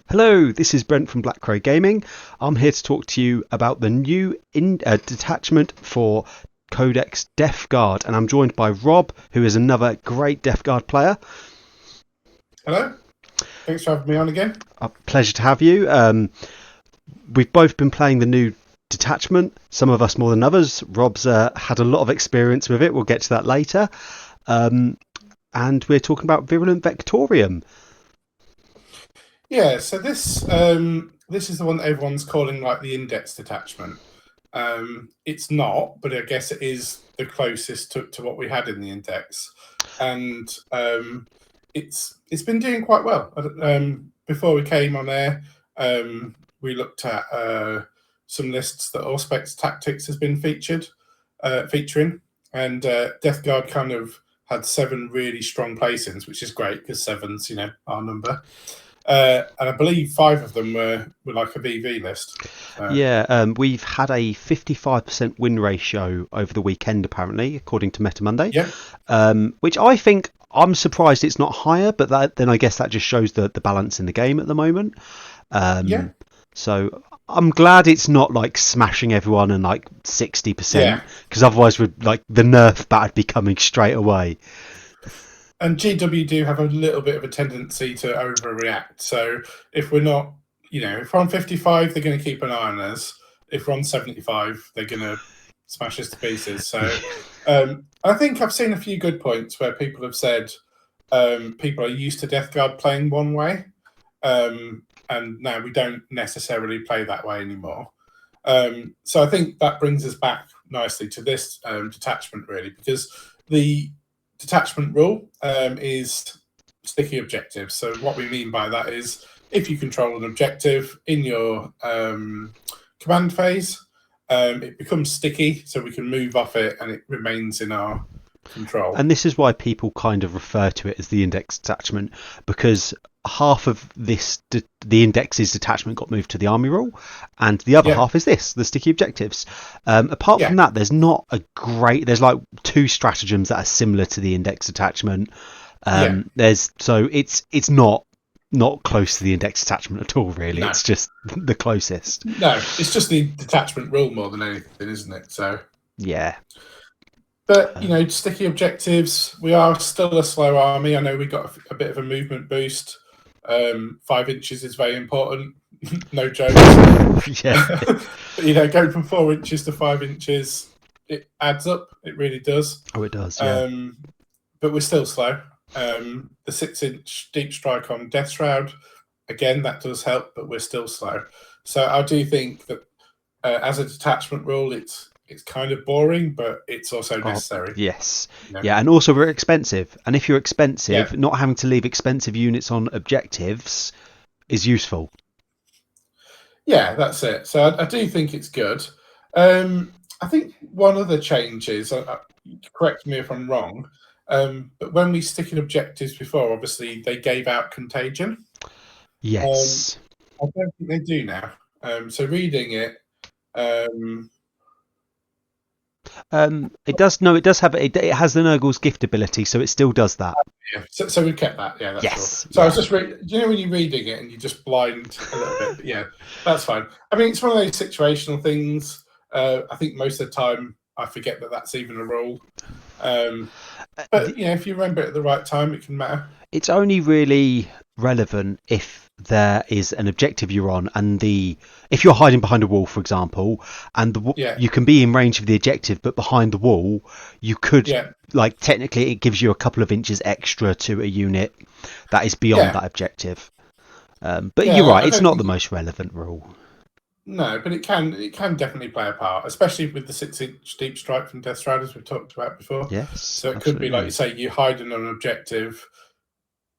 Hello, this is Brent from Black Crow Gaming. I'm here to talk to you about the new detachment for Codex Deathguard, and I'm joined by Rob, who is another great Deathguard player. Hello, thanks for having me on again. A pleasure to have you. We've both been playing the new detachment, some of us more than others. Rob's had a lot of experience with it, we'll get to that later. And we're talking about Virulent Vectorium. Yeah, so this is the one that everyone's calling like the index detachment. It's not, but I guess it is the closest to what we had in the index, and it's been doing quite well. Before we came on air, we looked at some lists that Auspex Tactics has been featuring, and Deathguard kind of had 7 really strong placings, which is great because 7's our number. And I believe 5 of them were like a VV list. We've had a 55% win ratio over the weekend, apparently, according to Meta Monday. Yeah. Which I'm surprised it's not higher, but then I guess that just shows the balance in the game at the moment. Yeah. So I'm glad it's not like smashing everyone and like 60%, because otherwise the nerf bat'd be coming straight away. And GW do have a little bit of a tendency to overreact. So if we're not, if we're on 55, they're going to keep an eye on us. If we're on 75, they're going to smash us to pieces. So I think I've seen a few good points where people have said people are used to Deathguard playing one way, and now we don't necessarily play that way anymore. So I think that brings us back nicely to this detachment, really, because the detachment rule is sticky objectives. So what we mean by that is if you control an objective in your command phase, it becomes sticky, so we can move off it and it remains in our control. And this is why people kind of refer to it as the index detachment, because half of the index's detachment got moved to the army rule, and the other half is the sticky objectives. Apart from that, there's like 2 stratagems that are similar to the index detachment. It's not close to the index detachment at all, really. No. It's just the closest. No, it's just the detachment rule more than anything, isn't it? So yeah. But, sticky objectives, we are still a slow army. I know we got a bit of a movement boost. 5 inches is very important. No joke. But, going from 4 inches to 5 inches, it adds up. It really does. Oh, it does, yeah. But we're still slow. The 6-inch deep strike on Death Shroud, again, that does help, but we're still slow. So I do think that as a detachment rule, it's kind of boring, but it's also necessary. Yes. Yeah, and also we're expensive. And if you're expensive, not having to leave expensive units on objectives is useful. Yeah, that's it. So I do think it's good. I think one other change is, correct me if I'm wrong, but when we stick in objectives before, obviously they gave out contagion. Yes. I don't think they do now. So reading it... it does have it has the Nurgle's gift ability, so it still does that. Yeah, so we kept that. Yeah, that's yes. Sure. So I was just when you're reading it and you're just blind a little bit. Yeah, that's fine. I mean, it's one of those situational things. I think most of the time I forget that that's even a rule. But if you remember it at the right time, it can matter. It's only really relevant if there is an objective you're on, and if you're hiding behind a wall, for example, and you can be in range of the objective, but behind the wall, you could technically it gives you a couple of inches extra to a unit that is beyond that objective. But you're right, it's not the most relevant rule. No, but it can definitely play a part, especially with the 6-inch deep strike from Death Shroud, as we've talked about before. Yes. So it could be like you say, you hide in an objective.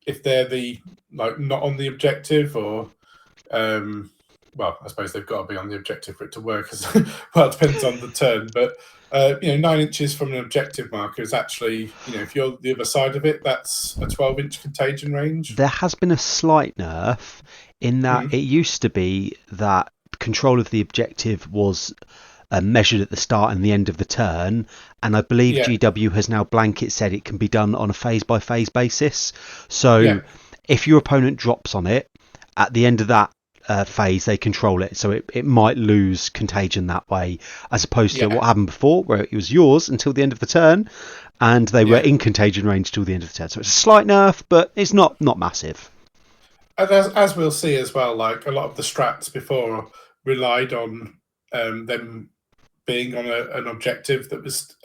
If they're not on the objective, or well, I suppose they've got to be on the objective for it to work. Well, it depends on the turn. But 9 inches from an objective marker is actually, if you're the other side of it, that's a 12-inch contagion range. There has been a slight nerf in that it used to be that control of the objective was measured at the start and the end of the turn, and I believe GW has now blanket said it can be done on a phase by phase basis. So if your opponent drops on it at the end of that phase they control it, so it might lose contagion that way, as opposed to what happened before where it was yours until the end of the turn and they were in contagion range till the end of the turn. So it's a slight nerf, but it's not massive. And as we'll see as well, like a lot of the strats before relied on them being on an objective that was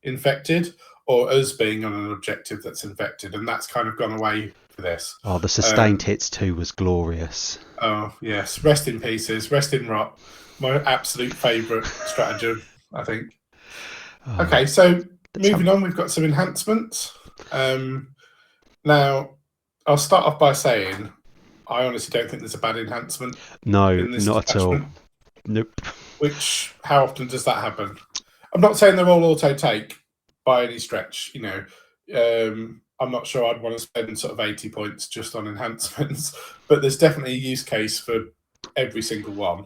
infected, or us being on an objective that's infected, and that's kind of gone away for this. Oh, the sustained hits too was glorious. Oh yes, rest in pieces, rest in rot. My absolute favourite stratagem, I think. Okay, so moving on, we've got some enhancements. Now, I'll start off by saying I honestly don't think there's a bad enhancement. No, in this not detachment. at all. Nope. Which, how often does that happen? I'm not saying they're all auto-take by any stretch. You know, I'm not sure I'd want to spend sort of 80 points just on enhancements, but there's definitely a use case for every single one.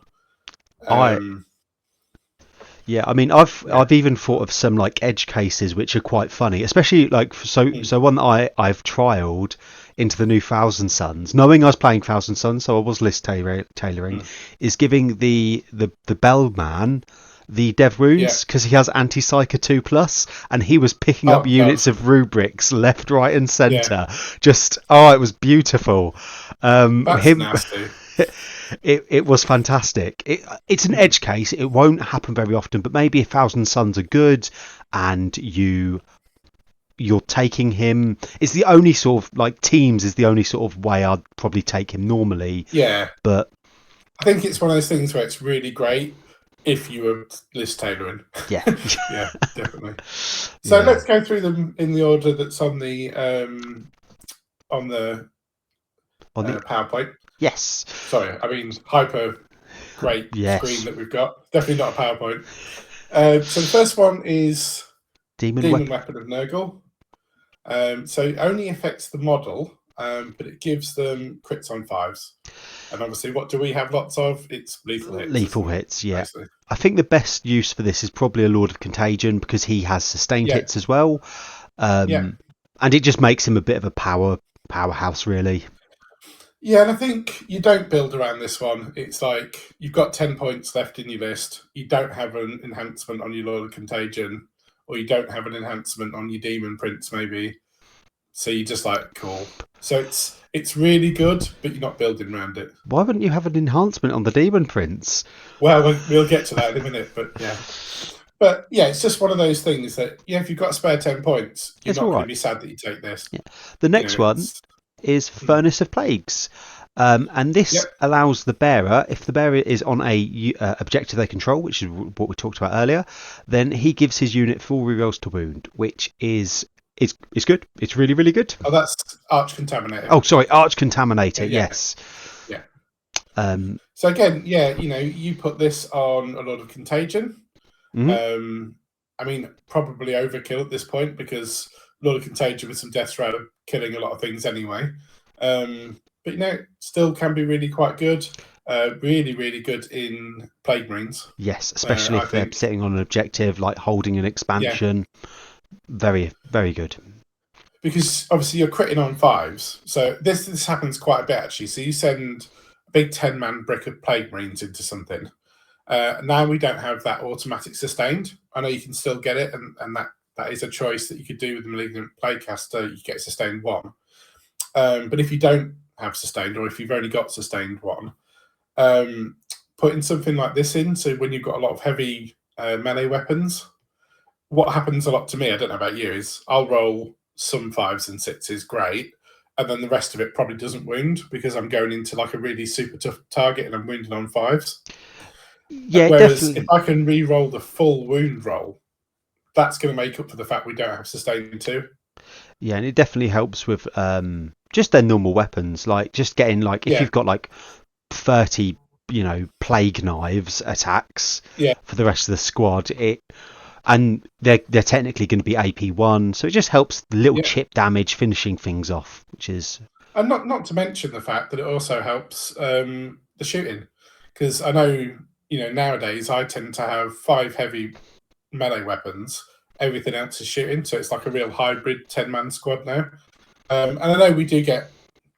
Yeah, I mean, I've even thought of some like edge cases which are quite funny, especially like so one that I've trialed into the new Thousand Suns, knowing I was playing Thousand Suns, so I was list tailoring, is giving the Bellman the dev wounds because he has anti-psyker 2+, and he was picking up units of rubrics left, right, and centre. Just it was beautiful. That's nasty. It was fantastic. It's an edge case. It won't happen very often, but maybe 1,000 Suns are good, and you're taking him. It's the only sort of like teams is the only sort of way I'd probably take him normally. Yeah, but I think it's one of those things where it's really great if you were list tailoring. Yeah, yeah, definitely. So let's go through them in the order that's on the PowerPoint. Yes. Sorry, I mean hyper great screen that we've got. Definitely not a PowerPoint. So the first one is Demon Weapon of Nurgle. So it only affects the model, but it gives them crits on 5s. And obviously, what do we have lots of? It's lethal hits. Lethal hits, yeah. Basically. I think the best use for this is probably a Lord of Contagion because he has sustained hits as well. And it just makes him a bit of a powerhouse, really. Yeah, and I think you don't build around this one. It's like you've got 10 points left in your list. You don't have an enhancement on your Lord of Contagion, or you don't have an enhancement on your Demon Prince, maybe. So you're just like, cool. So it's really good, but you're not building around it. Why wouldn't you have an enhancement on the Demon Prince? Well, we'll get to that in a minute, but yeah. But yeah, it's just one of those things that, if you've got a spare 10 points, you're not going to be sad that you take this. Yeah. The next one is Furnace of Plagues. And this allows the bearer, if the bearer is on a objective they control, which is what we talked about earlier, then he gives his unit 4 rerolls to wound, which is it's good. It's really, really good. Oh, that's Arch Contaminator. Oh, sorry, Arch Contaminator. Yes. Yeah. So again, you put this on a lot of Contagion. Mm-hmm. I mean, probably overkill at this point because Lord of Contagion with some Death Shroud are killing a lot of things anyway. But still can be really quite good. Really, really good in Plague Marines. Yes, especially if they're sitting on an objective, like holding an expansion. Yeah. Very, very good. Because obviously you're critting on 5s. So this happens quite a bit, actually. So you send a big 10-man brick of Plague Marines into something. Now we don't have that automatic sustained. I know you can still get it, and that is a choice that you could do with the Malignant Plaguecaster. You get sustained 1. But if you don't have sustained, or if you've only got sustained 1, putting something like this in, so when you've got a lot of heavy melee weapons, what happens a lot to me, I don't know about you, is I'll roll some 5s and 6s, great, and then the rest of it probably doesn't wound because I'm going into like a really super tough target and I'm wounded on 5s. Yeah, whereas definitely. If I can re-roll the full wound roll, that's going to make up for the fact we don't have sustained 2. Yeah, and it definitely helps with just their normal weapons, like just getting like if you've got like 30, plague knives attacks for the rest of the squad, and they're technically going to be AP1, so it just helps the little chip damage finishing things off, which is. And not to mention the fact that it also helps the shooting, because I know nowadays I tend to have 5 heavy melee weapons. Everything else is shooting, so it's like a real hybrid 10-man squad now. And I know we do get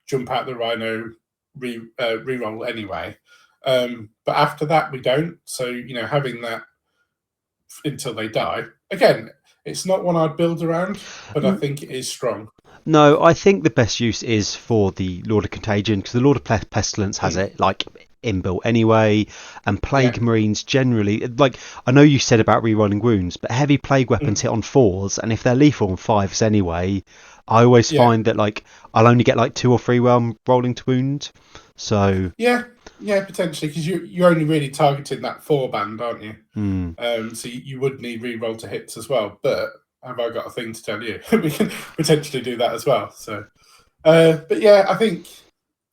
jump out the Rhino reroll anyway. But after that, we don't. So, having that until they die, again, it's not one I'd build around, but I think it is strong. No, I think the best use is for the Lord of Contagion, because the Lord of Pestilence has it like inbuilt anyway, and Plague Marines generally, like, I know you said about rerolling wounds, but heavy plague weapons hit on 4s, and if they're lethal on 5s anyway, I always find that like I'll only get like 2 or 3 while I'm rolling to wound. So yeah, potentially, because you're only really targeting that 4 band, aren't you? So you would need reroll to hits as well. But have I got a thing to tell you? We can potentially do that as well. So, but yeah, I think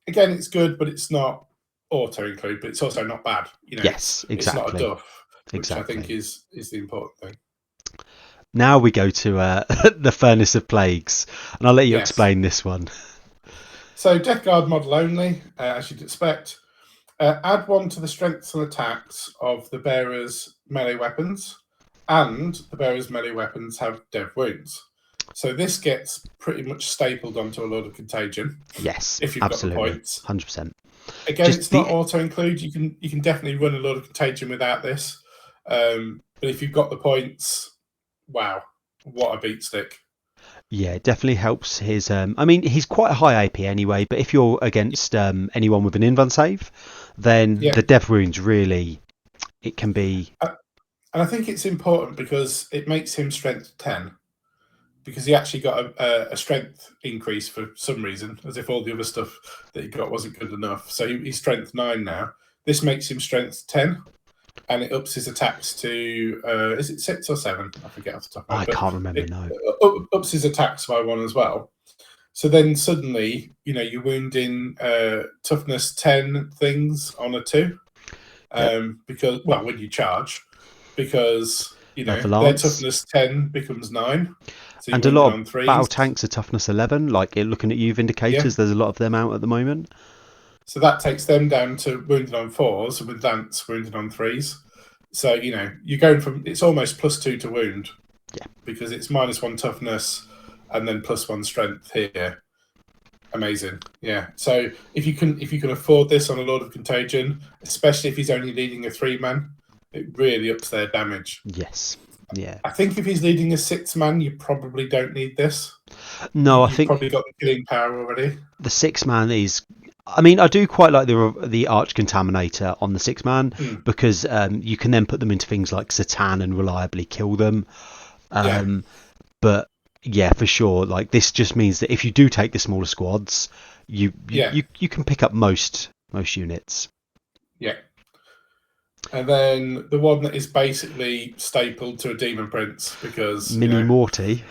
again it's good, but it's not auto include, but it's also not bad. yes, exactly. It's not a duff, which exactly. I think is the important thing. Now we go to the Furnace of Plagues, and I'll let you explain this one. So Deathguard model only, as you'd expect. Add 1 to the strengths and attacks of the bearer's melee weapons, and the bearer's melee weapons have dev wounds. So this gets pretty much stapled onto a Lord of Contagion. Yes, if you've absolutely, got the points. 100%. Again, it's not auto include. You can definitely run a Lord of Contagion without this. But if you've got the points, wow, what a beat stick. Yeah, it definitely helps his. I mean, he's quite a high AP anyway, but if you're against anyone with an invuln save, then the dev wounds really, it can be. And I think it's important because it makes him strength 10, because he actually got a strength increase for some reason, as if all the other stuff that he got wasn't good enough. So he's strength 9 now. This makes him strength 10. And it ups his attacks to, is it 6 or 7? I forget off the top of my head. I can't remember, no. Ups his attacks by 1 as well. So then suddenly, you're wounding toughness 10 things on a 2. Because, well, when you charge, because, their toughness 10 becomes 9. So and a lot of battle tanks are toughness 11. Like, looking at you, Vindicators, there's a lot of them out at the moment. So that takes them down to wounded on 4s, with Lance wounded on 3s. So, you're going from, it's almost +2 to wound. Yeah. Because it's -1 toughness and then +1 strength here. Amazing. Yeah. So if you can afford this on a Lord of Contagion, especially if he's only leading a 3-man, it really ups their damage. Yes. Yeah. I think if he's leading a 6-man, you probably don't need this. No, I think you've probably got the killing power already. The 6-man is. I mean, I do quite like the Arch Contaminator on the 6-man because you can then put them into things like Satan and reliably kill them. But yeah, for sure, like this just means that if you do take the smaller squads, you can pick up most units. Yeah. And then the one that is basically stapled to a Demon Prince because Mini Morty.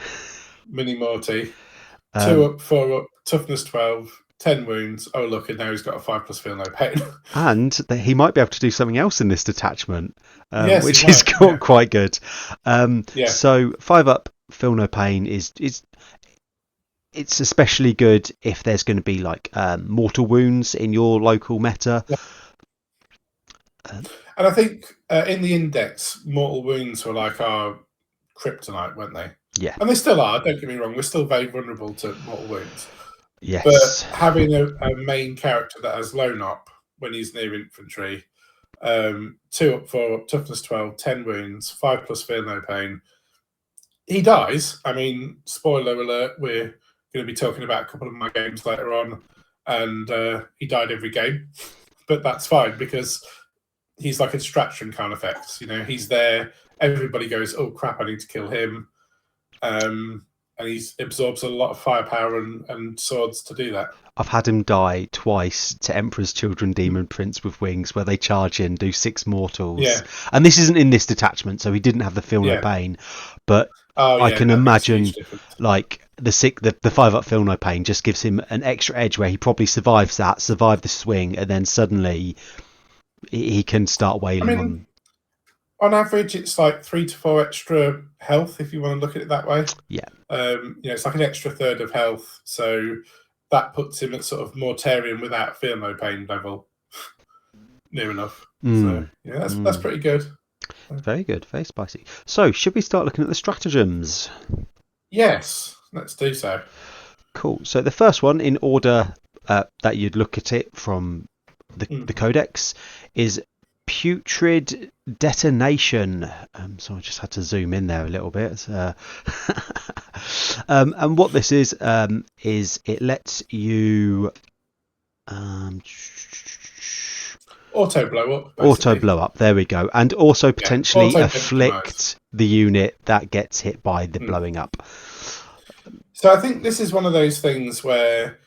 2 up, 4 up, toughness 12. 10 wounds. Oh, look, and now he's got a 5+ feel no pain. And he might be able to do something else in this detachment, which is quite good. So 5 up, feel no pain is it's especially good if there's going to be like mortal wounds in your local meta. And I think in the index, mortal wounds were like our kryptonite, weren't they? Yeah. And they still are, don't get me wrong. We're still very vulnerable to mortal wounds. Yes. But having a main character that has lone op when he's near infantry, 2 up, 4 up, toughness 12, 10 wounds, 5+ feel no pain. He dies. I mean, spoiler alert, we're going to be talking about a couple of my games later on, and he died every game. But that's fine because he's like a distraction kind of effect. He's there. Everybody goes, oh crap, I need to kill him. And he absorbs a lot of firepower and swords to do that. I've had him die twice to Emperor's Children Demon Prince with Wings, where they charge in, do 6 mortals. Yeah. And this isn't in this detachment, so he didn't have the feel no pain. But I can imagine, like, the 5 up feel no pain just gives him an extra edge where he probably survives the swing, and then suddenly he can start wailing on. On average, it's like 3 to 4 extra health, if you want to look at it that way. Yeah. It's like an extra third of health. So that puts him at sort of Mortarian without feel no pain level. Near enough. So, yeah, that's pretty good. Very good. Very spicy. So, should we start looking at the stratagems? Yes, let's do so. Cool. So, the first one in order that you'd look at it from the codex is Putrid Detonation. So I just had to zoom in there a little bit. And what this is it lets you auto blow up. Basically. Auto blow up. There we go. And also potentially afflict the unit that gets hit by the blowing up. So I think this is one of those things where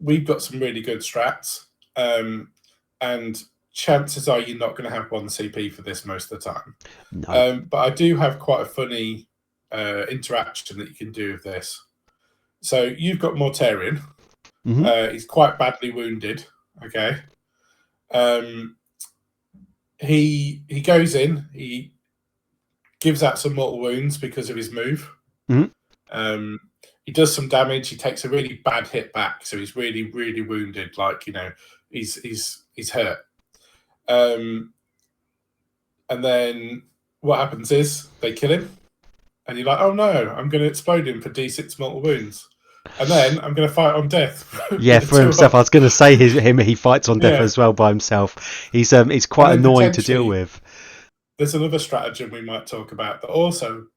we've got some really good strats, and chances are you're not going to have 1 CP for this most of the time. No. But I do have quite a funny interaction that you can do with this. So you've got Mortarion. He's quite badly wounded. Okay. He goes in. He gives out some mortal wounds because of his move. He does some damage. He takes a really bad hit back, so he's really, really wounded. Like, you know, he's hurt. And then what happens is they kill him, and you're like, oh no, I'm going to explode him for D6 mortal wounds, and then I'm going to fight on death. Yeah, for himself. I was going to say he fights on death as well by himself. He's quite annoying to deal with. There's another stratagem we might talk about that also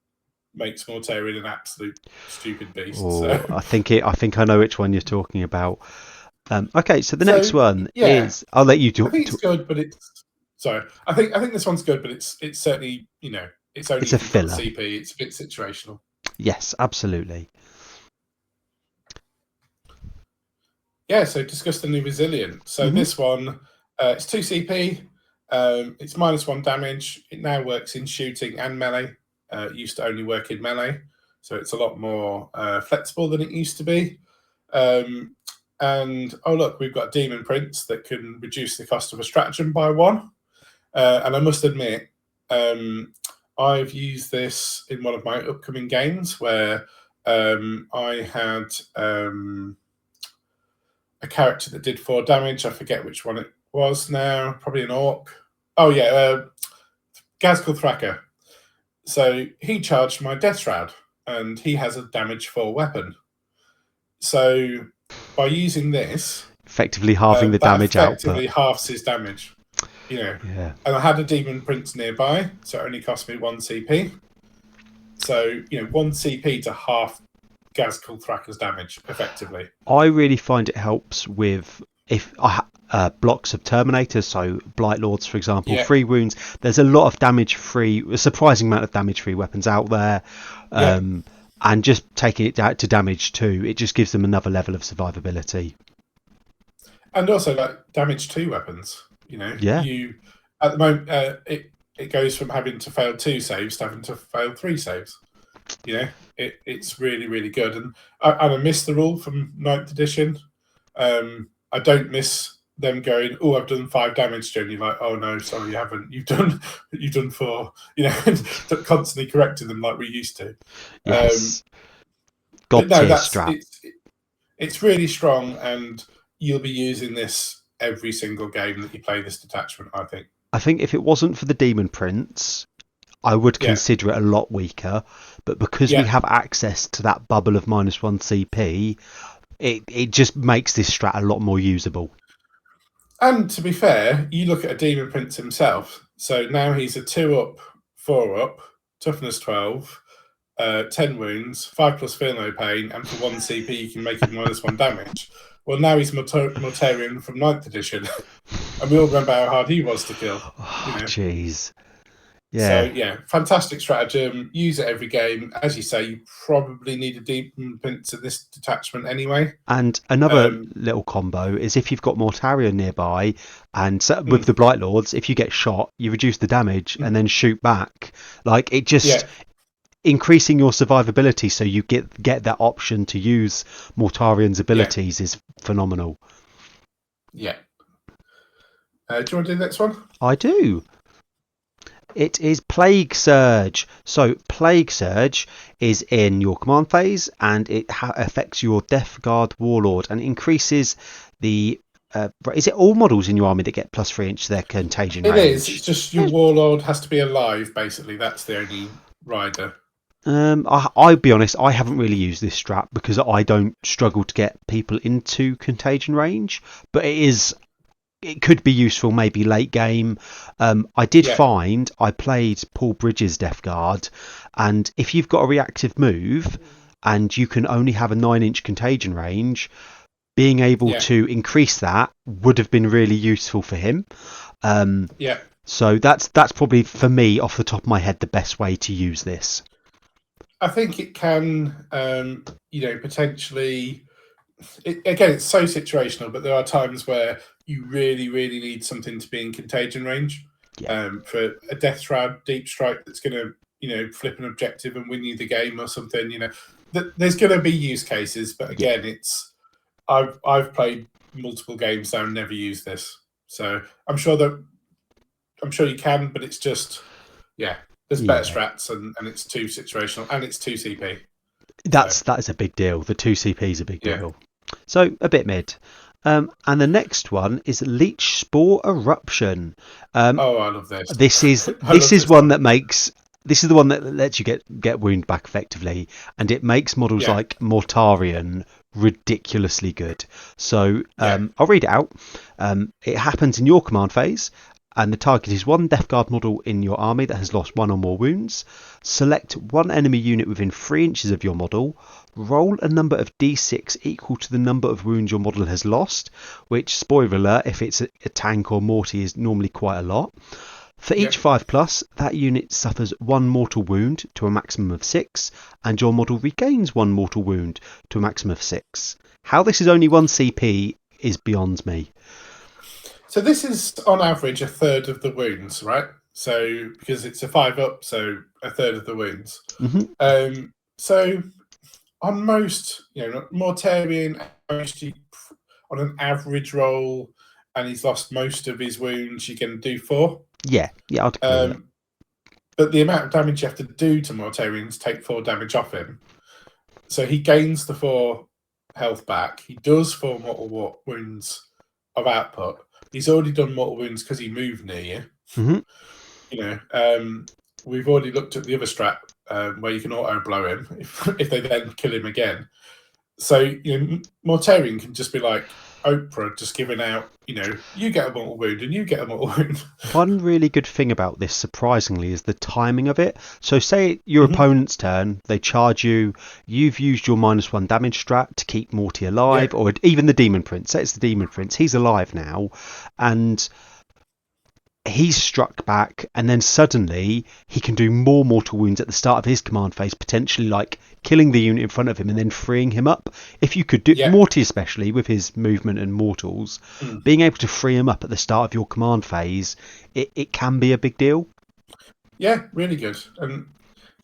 makes Mortarion an absolute stupid beast. So. I think I know which one you're talking about. Okay, so the next one is. I'll let you talk. I think it's good, but it's. Sorry, I think this one's good, but it's certainly, you know, it's only a filler. CP. It's a bit situational. Yes, absolutely. Yeah, so discuss the new Virulent. So this one, it's 2 CP. It's -1 damage. It now works in shooting and melee. It used to only work in melee, so it's a lot more flexible than it used to be. And oh look, we've got a Demon Prince that can reduce the cost of a stratagem by 1. And I must admit, I've used this in one of my upcoming games where I had a character that did 4 damage. I forget which one it was now. Probably an orc. Oh yeah, Ghazghkull Thraka. So he charged my Death Shroud, and he has a damage 4 weapon. So by using this, effectively halving the damage output. Effectively halves his damage. You know. Yeah. And I had a Demon Prince nearby, so it only cost me 1 CP. So, you know, 1 CP to half Ghazghkull Thraka's damage, effectively. I really find it helps with blocks of Terminators, so Blight Lords, for example, 3 wounds. There's a lot of a surprising amount of damage-free weapons out there. And just taking it down to damage 2, it just gives them another level of survivability. And also, like, damage 2 weapons, you know. Yeah. At the moment, it goes from having to fail 2 saves to having to fail 3 saves. You know, it's really, really good. And I miss the rule from 9th edition. I don't miss them going, oh, I've done 5 damage to you, and you're like, oh no, sorry, you haven't. You've done 4. You know, constantly correcting them like we used to. Yes. It's really strong, and you'll be using this every single game that you play this detachment, I think. I think if it wasn't for the Demon Prince, I would consider it a lot weaker. But because we have access to that bubble of -1 CP, it just makes this strat a lot more usable. And to be fair, you look at a Demon Prince himself. So now he's a 2-up, 4-up, toughness 12, 10 wounds, 5+ feel no pain, and for 1 CP you can make him -1 damage. Well, now he's Mortarion from 9th edition. And we all remember how hard he was to kill. Oh, jeez. Yeah. So, yeah, fantastic stratagem. Use it every game. As you say, you probably need a Demon Prince in this detachment anyway. And another little combo is if you've got Mortarion nearby, and with the Blight Lords, if you get shot, you reduce the damage and then shoot back. Like, it just... increasing your survivability so you get that option to use Mortarion's abilities is phenomenal. Yeah. Do you want to do the next one? I do. It is Plague Surge. So Plague Surge is in your command phase, and it affects your Deathguard Warlord and increases the... is it all models in your army that get +3 into their contagion range? It is. It's just your Warlord has to be alive, basically. That's the only rider. I'll be honest, I haven't really used this strat because I don't struggle to get people into contagion range, but it could be useful maybe late game. I did find I played Paul Bridges' Deathguard, and if you've got a reactive move and you can only have a 9-inch contagion range, being able to increase that would have been really useful for him. So that's probably, for me, off the top of my head, the best way to use this. I think it can, potentially. Again, it's so situational, but there are times where you really, really need something to be in contagion range. For a Death Shroud Deep Strike that's going to, flip an objective and win you the game or something. There's going to be use cases, but again, it's I've played multiple games now and never used this, so I'm sure you can, but it's just there's better strats, and it's too situational, and it's 2 CP. That is a big deal. The 2 CP is a big deal. So a bit mid. And the next one is Leech Spore Eruption. I love this. This is the one that lets you get wound back effectively, and it makes models like Mortarion ridiculously good. So I'll read it out. It happens in your command phase, and the target is one Deathguard model in your army that has lost 1 or more wounds. Select one enemy unit within 3 inches of your model. Roll a number of d6 equal to the number of wounds your model has lost, which, spoiler alert, if it's a tank or morty, is normally quite a lot. For each 5+, that unit suffers 1 mortal wound to a maximum of 6, and your model regains 1 mortal wound to a maximum of 6. How this is only 1 CP is beyond me. So this is on average a third of the wounds, right? So because it's a 5+, so a third of the wounds. Mm-hmm. So on most, Mortarion, on an average roll, and he's lost most of his wounds, you can do 4. Yeah, I'd agree with that. But the amount of damage you have to do to Mortarions take 4 damage off him. So he gains the 4 health back. He does 4 mortal wounds of output. He's already done mortal wounds because he moved near you. Mm-hmm. We've already looked at the other strat where you can auto blow him if they then kill him again. So Mortarion can just be like Oprah, just giving out, you get a mortal wound and you get a mortal wound. One really good thing about this, surprisingly, is the timing of it. So say your opponent's turn, they charge you, you've used your -1 damage strat to keep Morty alive, or even the Demon Prince. Say it's the Demon Prince, he's alive now, and he's struck back, and then suddenly he can do more mortal wounds at the start of his command phase, potentially like killing the unit in front of him and then freeing him up. If you could do Morty, especially with his movement and mortals, being able to free him up at the start of your command phase, it can be a big deal. Yeah, really good. And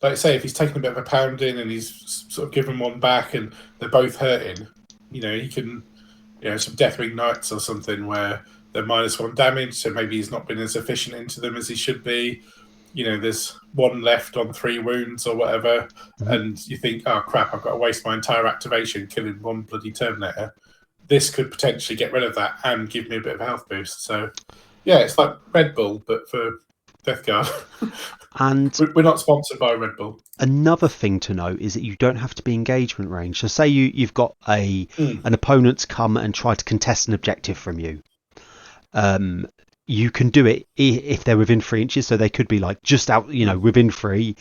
like I say, if he's taking a bit of a pounding and he's sort of giving one back and they're both hurting, he can, some Deathwing Knights or something where they're -1 damage, so maybe he's not been as efficient into them as he should be. There's 1 left on 3 wounds or whatever, and you think, oh crap, I've got to waste my entire activation killing 1 bloody Terminator. This could potentially get rid of that and give me a bit of a health boost. So, it's like Red Bull, but for Deathguard. And we're not sponsored by Red Bull. Another thing to note is that you don't have to be engagement range. So say you've got an opponent's come and try to contest an objective from you. You can do it if they're within 3 inches, so they could be like just out, within 3,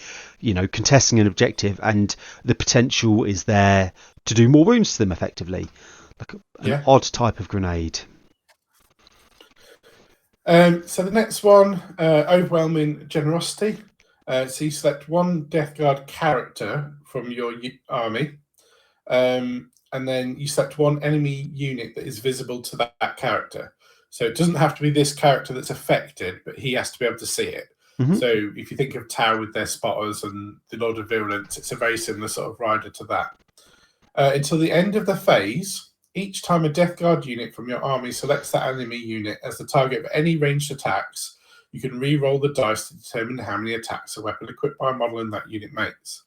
contesting an objective, and the potential is there to do more wounds to them effectively, like an odd type of grenade. So the next one, Overwhelming Generosity. So you select 1 Deathguard character from your army, and then you select 1 enemy unit that is visible to that character. So it doesn't have to be this character that's affected, but he has to be able to see it. Mm-hmm. So if you think of Tau with their spotters and the Lord of Virulent, it's a very similar sort of rider to that. Until the end of the phase, each time a Deathguard unit from your army selects that enemy unit as the target of any ranged attacks, you can re-roll the dice to determine how many attacks a weapon equipped by a model in that unit makes.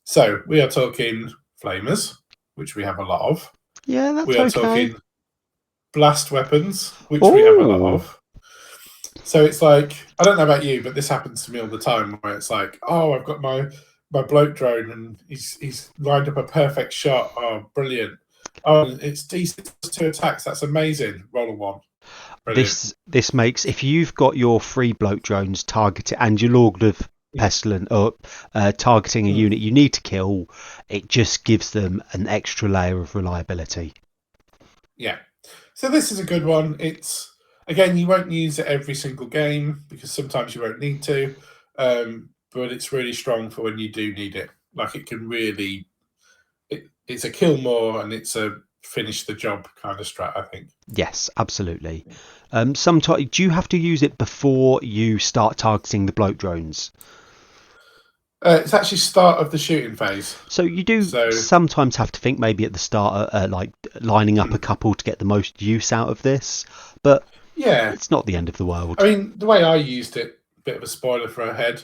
So we are talking flamers, which we have a lot of. Yeah, that's We are talking blast weapons, which we have a lot of. So it's like, I don't know about you, but this happens to me all the time where it's like, oh, I've got my my bloke drone, and he's lined up a perfect shot. Oh, brilliant! Oh, it's decent 2 attacks. That's amazing. Roll a 1. Brilliant. This makes, if you've got your 3 bloke drones targeted and your Lord of Pestilent or targeting a unit you need to kill, it just gives them an extra layer of reliability. Yeah. So this is a good one. It's, again, you won't use it every single game because sometimes you won't need to, but it's really strong for when you do need it. Like, it can really, it's a kill more and it's a finish the job kind of strat, I think. Yes, absolutely. Sometimes, do you have to use it before you start targeting the bloke drones? It's actually start of the shooting phase. So you do sometimes have to think maybe at the start, like lining up a couple to get the most use out of this, but yeah, it's not the end of the world. I mean, the way I used it, bit of a spoiler for ahead,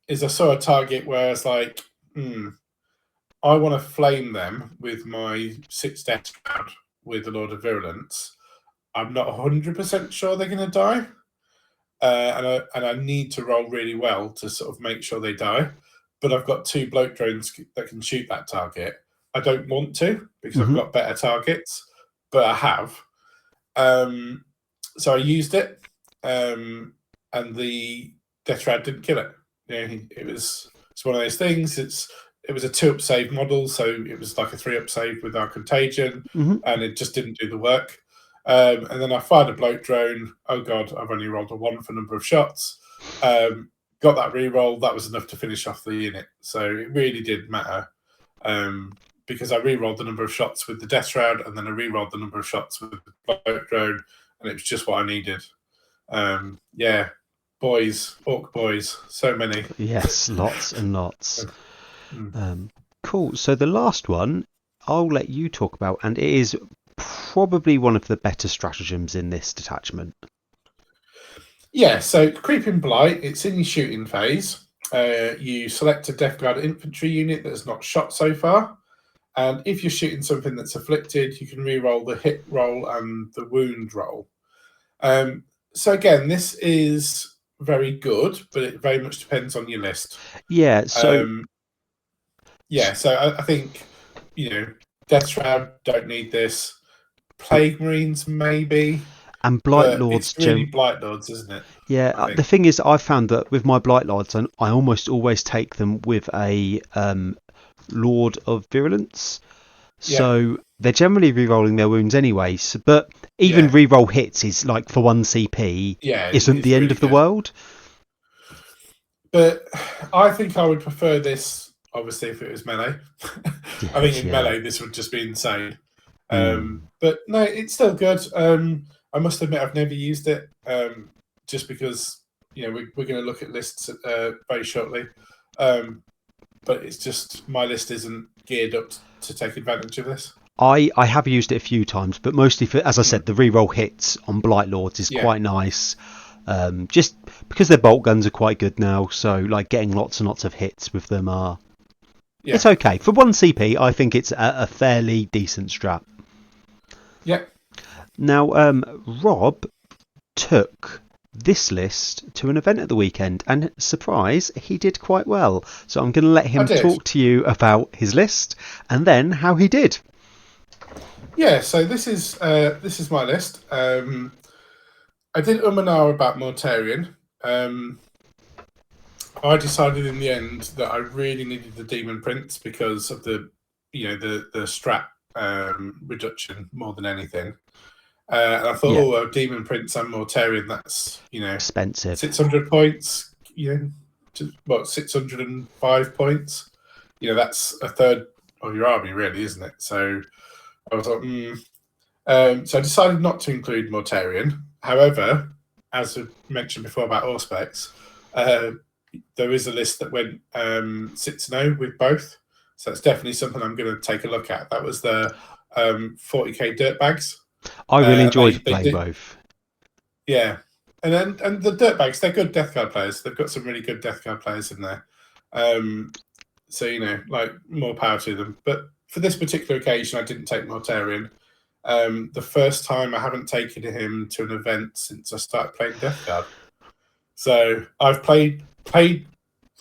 is I saw a target where I was like, I want to flame them with my 6 Deathguard with the Lord of Virulence. I'm not 100% sure they're going to die. And I need to roll really well to sort of make sure they die. But I've got 2 bloke drones that can shoot that target. I don't want to because I've got better targets, but I have. So I used it, and the Death Rad didn't kill it. It's one of those things. It was a 2-up save model, so it was like a 3-up save with our contagion, and it just didn't do the work. And then I fired a bloke drone. Oh god, I've only rolled a 1 for number of shots. Got that re-roll. That was enough to finish off the unit. So it really did matter, because I re-rolled the number of shots with the Death Shroud, and then I re-rolled the number of shots with the bloke drone, and it was just what I needed. Yeah, boys, orc boys, so many. Yes, lots and lots. Cool. So the last one I'll let you talk about, and it is probably one of the better stratagems in this detachment. Yeah, so Creeping Blight, it's in your shooting phase. You select a Deathguard infantry unit that has not shot so far, and if you're shooting something that's afflicted, you can re-roll the hit roll and the wound roll. So again, this is very good, but it very much depends on your list. Yeah, so so I think, Death Shroud don't need this. Plague Marines maybe, and Blight Lords. It's really Blight Lords, isn't it? Yeah, the thing is, I've found that with my Blight Lords, I almost always take them with a Lord of Virulence. So they're generally re-rolling their wounds anyway. But even re-roll hits is like for 1 CP isn't the end of the world. But I think I would prefer this, obviously, if it was melee. I think in melee this would just be insane. But no, it's still good. I must admit I've never used it, just because we're going to look at lists very shortly. But it's just my list isn't geared up to take advantage of this. I have used it a few times, but mostly for, as I said, the reroll hits on Blight Lords is quite nice. Just because their bolt guns are quite good now, so like getting lots and lots of hits with them are it's okay. For 1 CP, I think it's a fairly decent strat. Yeah. Now, Rob took this list to an event at the weekend, and surprise, he did quite well. So I'm going to let him talk to you about his list and then how he did. Yeah, so this is my list. I did and ah about Mortarion. I decided in the end that I really needed the Demon Prince because of the strat reduction more than anything. And I thought, Demon Prince and Mortarion, that's expensive. 600 points. 605 points. That's a third of your army, really, isn't it? So I was like, so I decided not to include Mortarion. However, as I mentioned before about Auspex, there is a list that went 6-0 with both. So it's definitely something I'm going to take a look at. That was the 40k Dirtbags. I really enjoyed playing both. Yeah. And the Dirtbags, they're good Deathguard players. They've got some really good Deathguard players in there. So, more power to them. But for this particular occasion, I didn't take Mortarion. The first time I haven't taken him to an event since I started playing Deathguard. So I've played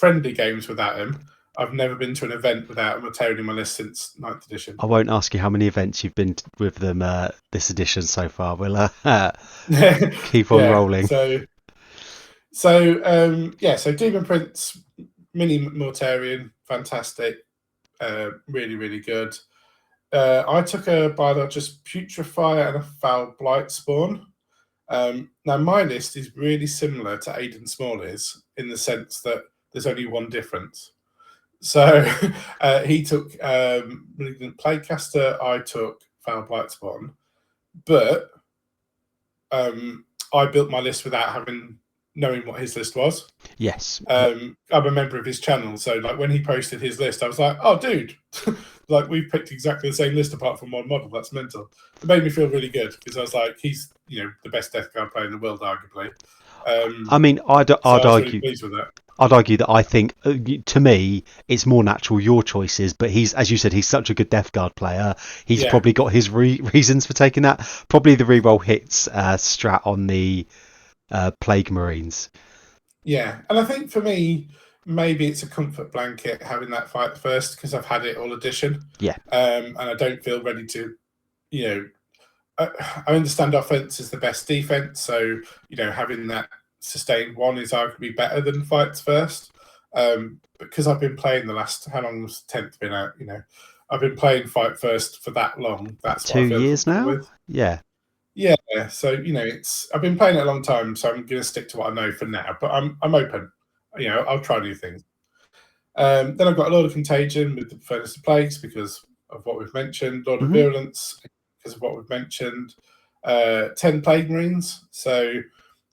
friendly games without him. I've never been to an event without a mortarian in my list since 9th edition. I won't ask you how many events you've been with them this edition so far. We'll keep on rolling. So Demon Prince, mini Mortarian, fantastic, really, really good. I took a Biologist Putrefy and a Foul Blight Spawn. Now, my list is really similar to Aidan Smalley's in the sense that there's only one difference. So he took Malignant Plaguecaster, I took Foul Blight Spawn, but I built my list without knowing what his list was. Yes. I'm a member of his channel, so like when he posted his list, I was like, oh, dude, like we've picked exactly the same list apart from one model. That's mental. It made me feel really good because I was like, he's the best Deathguard player in the world, arguably. I mean, I'd argue. Really pleased with that. I'd argue that I think, to me, it's more natural your choices. But he's, as you said, he's such a good Deathguard player. He's probably got his reasons for taking that. Probably the reroll hits strat on the Plague Marines. Yeah, and I think for me, maybe it's a comfort blanket having that fight first because I've had it all edition. Yeah. And I don't feel ready to, I understand offense is the best defense, so having that sustained one is arguably better than fights first. Because I've been playing the last, how long has 10th been out? I've been playing fight first for that long. That's 2 years now. With. Yeah. Yeah, so I've been playing it a long time, so I'm going to stick to what I know for now. But I'm open. I'll try new things. Then I've got a Lord of Contagion with the Furnace of Plagues because of what we've mentioned. Lord of Virulence because of what we've mentioned. 10 Plague Marines. So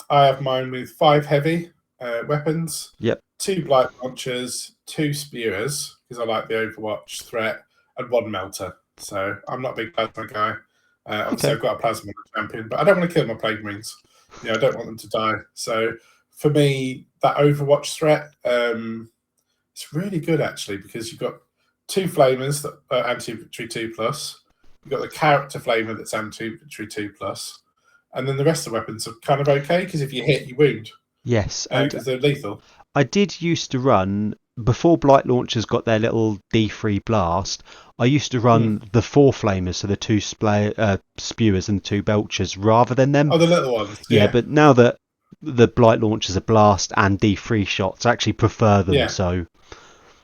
I have mine with 5 heavy weapons. Yep. 2 Blight Launchers, 2 Spewers because I like the Overwatch threat, and 1 Melter. So I'm not a big plasma guy. Obviously, I've got a plasma champion, but I don't want to kill my Plague Marines. I don't want them to die. So for me, that Overwatch threat, it's really good actually because you've got 2 Flamers that are anti-infantry 2+. You've got the Character Flamer that's anti-infantry 2+. And then the rest of the weapons are kind of okay because if you hit, you wound. Yes. Because they're lethal. I did used to run, before Blight Launchers got their little D3 blast, I used to run the 4 Flamers, so the 2 Spewers and 2 Belchers, rather than them. Oh, the little ones. Yeah, but now that the Blight Launchers are blast and D3 shots, I actually prefer them. Yeah. So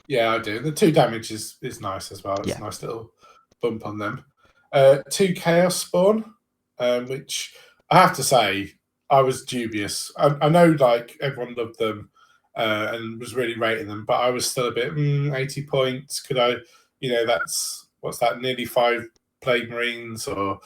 yeah, I do. The 2 damage is nice as well. It's a nice little bump on them. 2 Chaos Spawn, which I have to say, I was dubious. I know like everyone loved them and was really rating them, but I was still a bit 80 points. Could I, that's what's that? Nearly 5 Plague Marines, or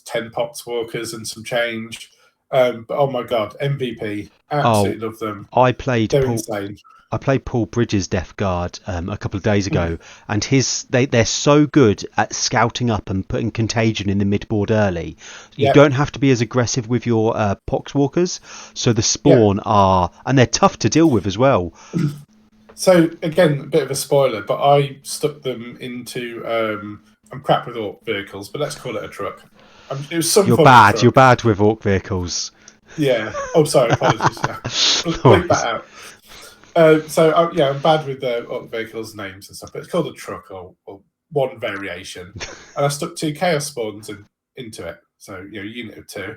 10 Pox Walkers and some change. But oh my god, MVP! Absolutely love them. They're insane. I played Paul Bridges' Deathguard a couple of days ago, and they're so good at scouting up and putting contagion in the midboard early. You don't have to be as aggressive with your Poxwalkers, so the spawn are, and they're tough to deal with as well. So again, a bit of a spoiler, but I stuck them into. I'm crap with Orc vehicles, but let's call it a truck. It was some. You're bad. You're bad with Orc vehicles. Yeah. Oh, sorry. Apologies. Bleep that out. I'm bad with Orc vehicles names and stuff, but it's called a truck or one variation. And I stuck 2 Chaos Spawns into it, so unit of 2.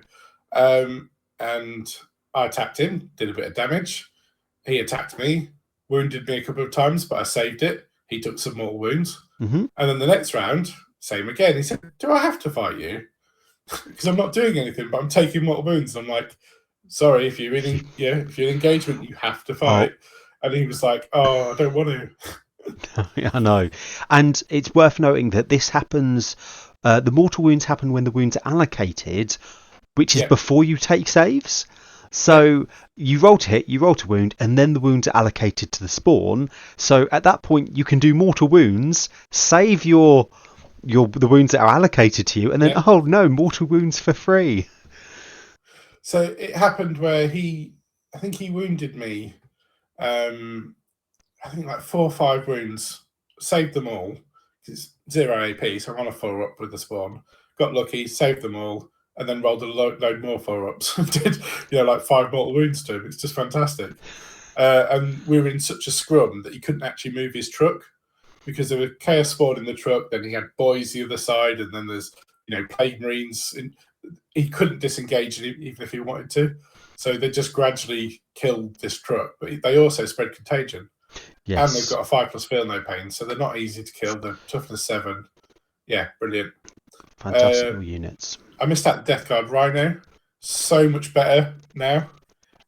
And I attacked him, did a bit of damage. He attacked me, wounded me a couple of times, but I saved it. He took some mortal wounds, and then the next round, same again. He said, "Do I have to fight you? Because I'm not doing anything, but I'm taking mortal wounds." I'm like, "Sorry, if you're in engagement, you have to fight." And he was like, "Oh, I don't want to." Yeah, I know. And it's worth noting that this happens, the mortal wounds happen when the wounds are allocated, which is before you take saves. So you roll to hit, you roll to wound, and then the wounds are allocated to the spawn. So at that point, you can do mortal wounds, save the wounds that are allocated to you, and then, oh no, mortal wounds for free. So it happened where I think he wounded me. I think like 4 or 5 wounds, saved them all. It's 0 AP, so I'm on a 4-up with the spawn. Got lucky, saved them all, and then rolled a load more 4-ups. Did like 5 mortal wounds to him. It's just fantastic. and we were in such a scrum that he couldn't actually move his truck because there were chaos spawn in the truck. Then he had boys the other side, and then there's plague marines. He couldn't disengage even if he wanted to. So they just gradually killed this truck, but they also spread contagion. Yes. And they've got a 5+ feel no pain, so they're not easy to kill. They're toughness 7. Yeah, brilliant. Fantastic units. I missed out the Deathguard Rhino. So much better now.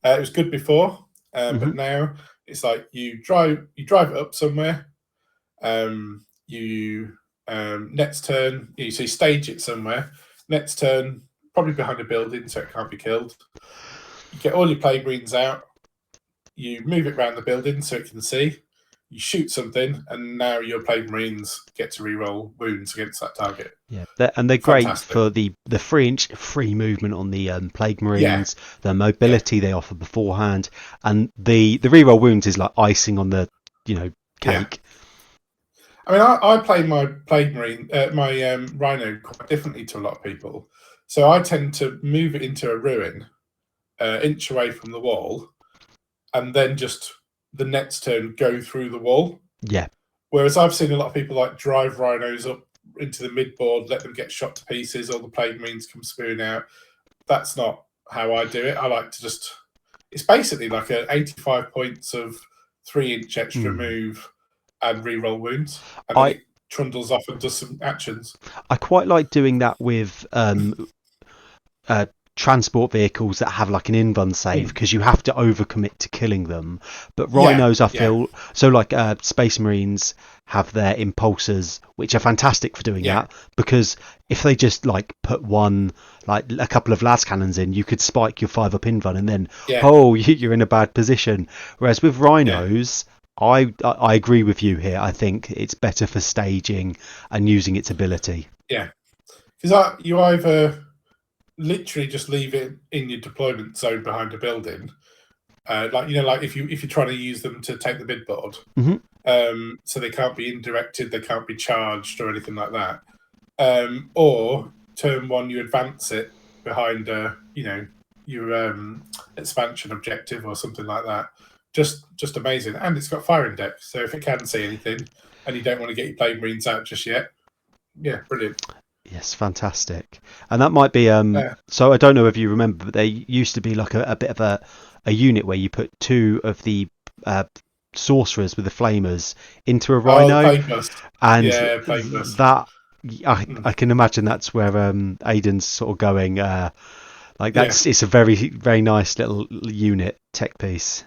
It was good before, but now it's like you drive it up somewhere. Next turn, so you stage it somewhere. Next turn, probably behind a building, so it can't be killed. You get all your plague marines out. You move it around the building so it can see. You shoot something, and now your plague marines get to reroll wounds against that target. Yeah, and they're great for the 3-inch free movement on the plague marines, the mobility they offer beforehand, and the reroll wounds is like icing on the cake. Yeah. I mean, I play my plague marine, my rhino quite differently to a lot of people. So I tend to move it into a ruin, inch away from the wall, and then just the next turn go through the wall. Yeah. Whereas I've seen a lot of people like drive rhinos up into the midboard, let them get shot to pieces, all the plague marines come spewing out. That's not how I do it. I like to just... It's basically like 85 points of 3-inch extra move and reroll wounds. And then it trundles off and does some actions. I quite like doing that with transport vehicles that have like an invuln save, because you have to overcommit to killing them. But rhinos, I feel, so like Space Marines have their impulsors, which are fantastic for doing that, because if they just like put a couple of las cannons in, you could spike your 5-up invuln and then you're in a bad position. Whereas with rhinos, I agree with you here. I think it's better for staging and using its ability. Yeah, because you either literally just leave it in your deployment zone behind a building, like if you're trying to use them to take the midboard, so they can't be indirected, they can't be charged or anything like that. Or turn 1, you advance it behind your expansion objective or something like that. Just amazing, and it's got fire index, so if it can see anything and you don't want to get your plague marines out just yet, brilliant. Yes, fantastic. And that might be so I don't know if you remember, but there used to be like a bit of a unit where you put 2 of the sorcerers with the flamers into a rhino, and that I can imagine that's where Aiden's sort of going. It's a very, very nice little unit tech piece.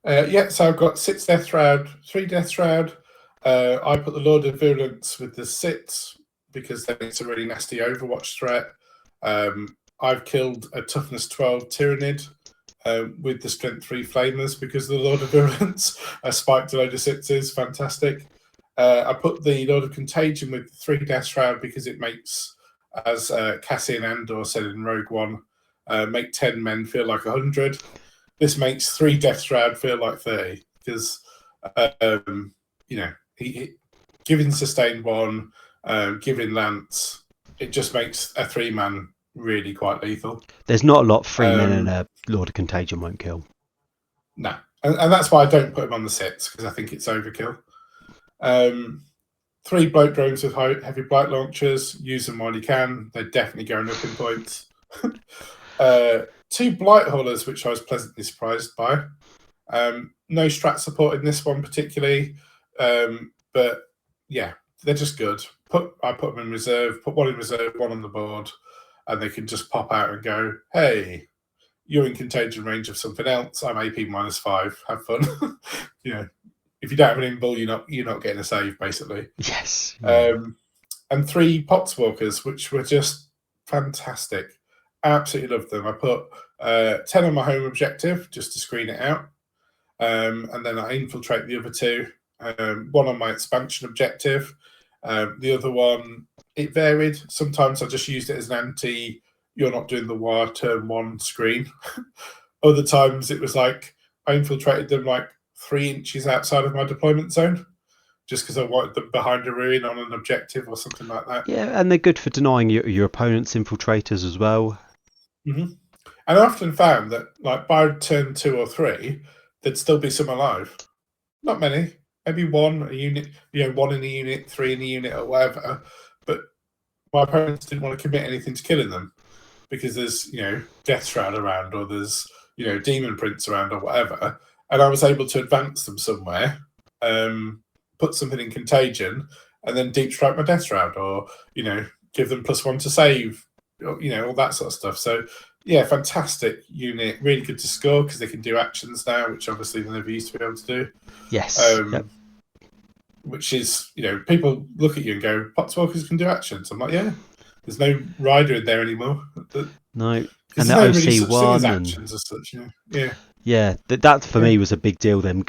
So I've got 6 Death Shroud, 3 Death Shroud. I put the Lord of Virulent with the 6 because then it's a really nasty Overwatch threat. I've killed a toughness 12 Tyrannid with the strength 3 Flamers because the Lord of Virulence spiked a load of 6s. Fantastic. I put the Lord of Contagion with 3 Death Shroud because it makes, as Cassian Andor said in Rogue One, make 10 men feel like 100. This makes 3 Death Shroud feel like 30 because, giving Sustained 1, giving Lance, it just makes a 3-man really quite lethal. There's not a lot 3 men and a Lord of Contagion won't kill. No, and that's why I don't put him on the 6, because I think it's overkill. 3 bloat drones with heavy blight launchers, use them while you can. They're definitely going up in points. 2 blight haulers, which I was pleasantly surprised by. No strat support in this one particularly, but yeah, they're just good. I put them in reserve, put 1 in reserve, 1 on the board, and they can just pop out and go, hey, you're in contagion range of something else. I'm AP -5. Have fun. If you don't have an invul, you're not getting a save, basically. Yes. And 3 Potswalkers, which were just fantastic. Absolutely loved them. I put 10 on my home objective just to screen it out. And then I infiltrate the other 2. 1 on my expansion objective. The other one, it varied. Sometimes I just used it as an anti, you're not doing the war turn 1 screen. Other times it was like I infiltrated them like 3 inches outside of my deployment zone, just because I wanted them behind a ruin on an objective or something like that. Yeah, and they're good for denying your opponent's infiltrators as well. And I often found that, like by turn 2 or 3, there'd still be some alive. Not many, maybe one a unit, one in a unit, 3 in a unit, or whatever. But my opponents didn't want to commit anything to killing them because there's Death Shroud around, or there's Demon Prince around, or whatever. And I was able to advance them somewhere, put something in Contagion, and then deep strike my Death Shroud, or give them +1 to save, all that sort of stuff. So yeah, fantastic unit, really good to score because they can do actions now, which obviously they never used to be able to do. Yes. Yep. Which is, people look at you and go, Potswalkers can do actions. I'm like, yeah, there's no rider in there anymore. No, and the OC1 actions as such, yeah. Yeah, that for me was a big deal. Them,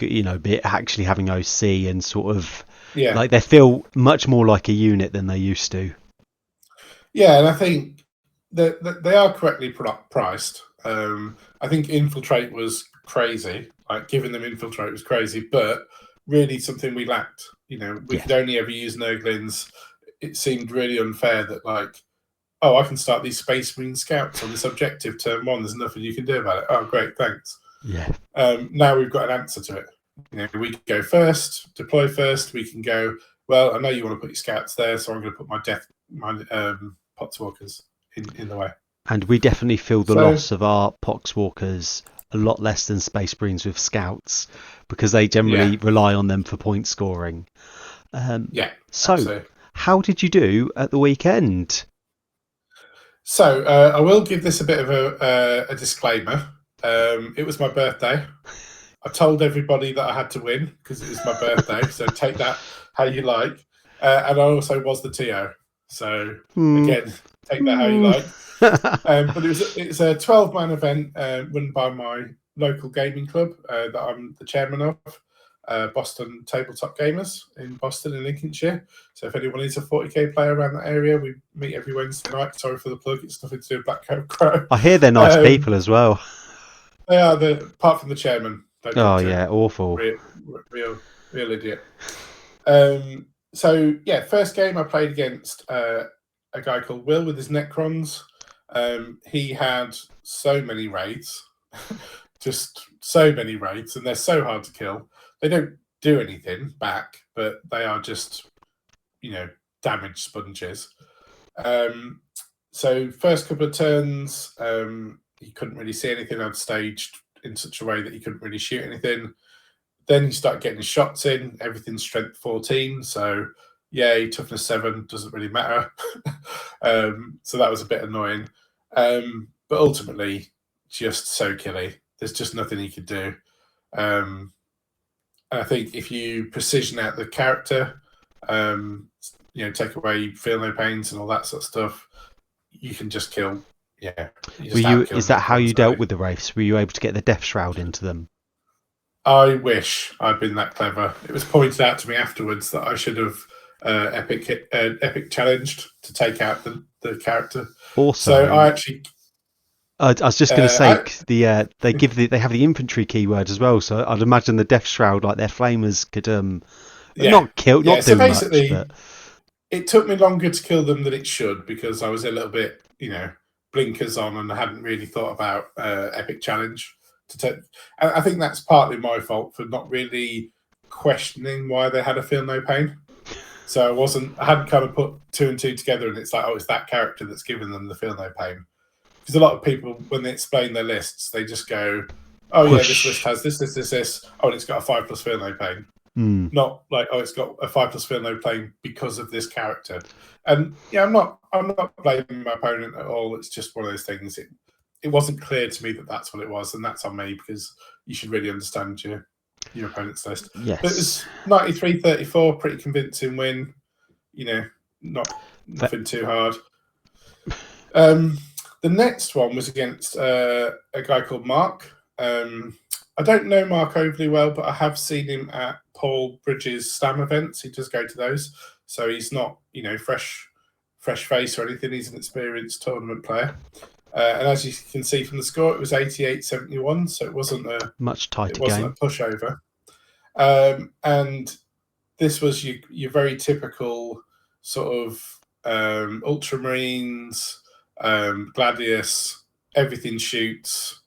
actually having OC and sort of like they feel much more like a unit than they used to. Yeah, and I think that they are correctly priced. I think Infiltrate was crazy. Like giving them Infiltrate was crazy, but really something we lacked. We could only ever use Nurglings. It seemed really unfair that I can start these Space Marine Scouts on this objective turn 1. There's nothing you can do about it. Oh, great, thanks. Yeah. Now we've got an answer to it. We can go first, deploy first. We can go, well, I know you want to put your Scouts there, so I'm going to put my Potswalkers in the way. And we definitely feel the loss of our Poxwalkers a lot less than Space Marines with Scouts because they generally rely on them for point scoring. So, absolutely. How did you do at the weekend? So, I will give this a bit of a disclaimer. It was my birthday. I told everybody that I had to win because it was my birthday, so take that how you like. And I also was the TO. So, again, take that how you like. But it's a 12-man event run by my local gaming club that I'm the chairman of, Boston Tabletop Gamers in Boston in Lincolnshire. So if anyone is a 40k player around that area, we meet every Wednesday night. Sorry for the plug, it's nothing to do with Black Coat Crow. I hear they're nice people as well. They are, apart from the chairman. Awful. Real idiot. So yeah, first game I played against a guy called Will with his Necrons. He had so many raids, just so many raids, and they're so hard to kill. They don't do anything back, but they are just, damage sponges. So first couple of turns, he couldn't really see anything. I'd staged in such a way that he couldn't really shoot anything. Then he started getting his shots in. Everything's strength 14, so yay, toughness 7 doesn't really matter. So that was a bit annoying. But ultimately, just so killy. There's just nothing he could do. And I think if you precision out the character, take away feel no pains and all that sort of stuff, you can just kill. Yeah. Is that how you dealt with the Wraiths? Were you able to get the Death Shroud into them? I wish I'd been that clever. It was pointed out to me afterwards that I should have epic challenged to take out the character. Also, so I actually. I was just going to say they have the infantry keyword as well, so I'd imagine the Death Shroud, like their flamers, could not kill, not do much. But it took me longer to kill them than it should because I was a little bit, blinkers on, and I hadn't really thought about epic challenge. I think that's partly my fault for not really questioning why they had a feel no pain. So I hadn't kind of put 2 and 2 together, and it's like, it's that character that's giving them the feel no pain. Because a lot of people, when they explain their lists, they just go, oh yeah, this list has this. Oh, and it's got a 5+ feel no pain. Not like, it's got a 5+ feel no pain because of this character. And yeah, I'm not blaming my opponent at all. It's just one of those things. It wasn't clear to me that that's what it was, and that's on me because you should really understand your opponent's list. Yes. But it was 93-34, pretty convincing win. Nothing too hard. The next one was against a guy called Mark. I don't know Mark overly well, but I have seen him at Paul Bridges' Slam events. He does go to those, so he's not fresh face or anything. He's an experienced tournament player. And as you can see from the score, it was 88-71, so it wasn't a much tighter game. It wasn't a pushover. And this was your very typical sort of Ultramarines, Gladius, everything shoots,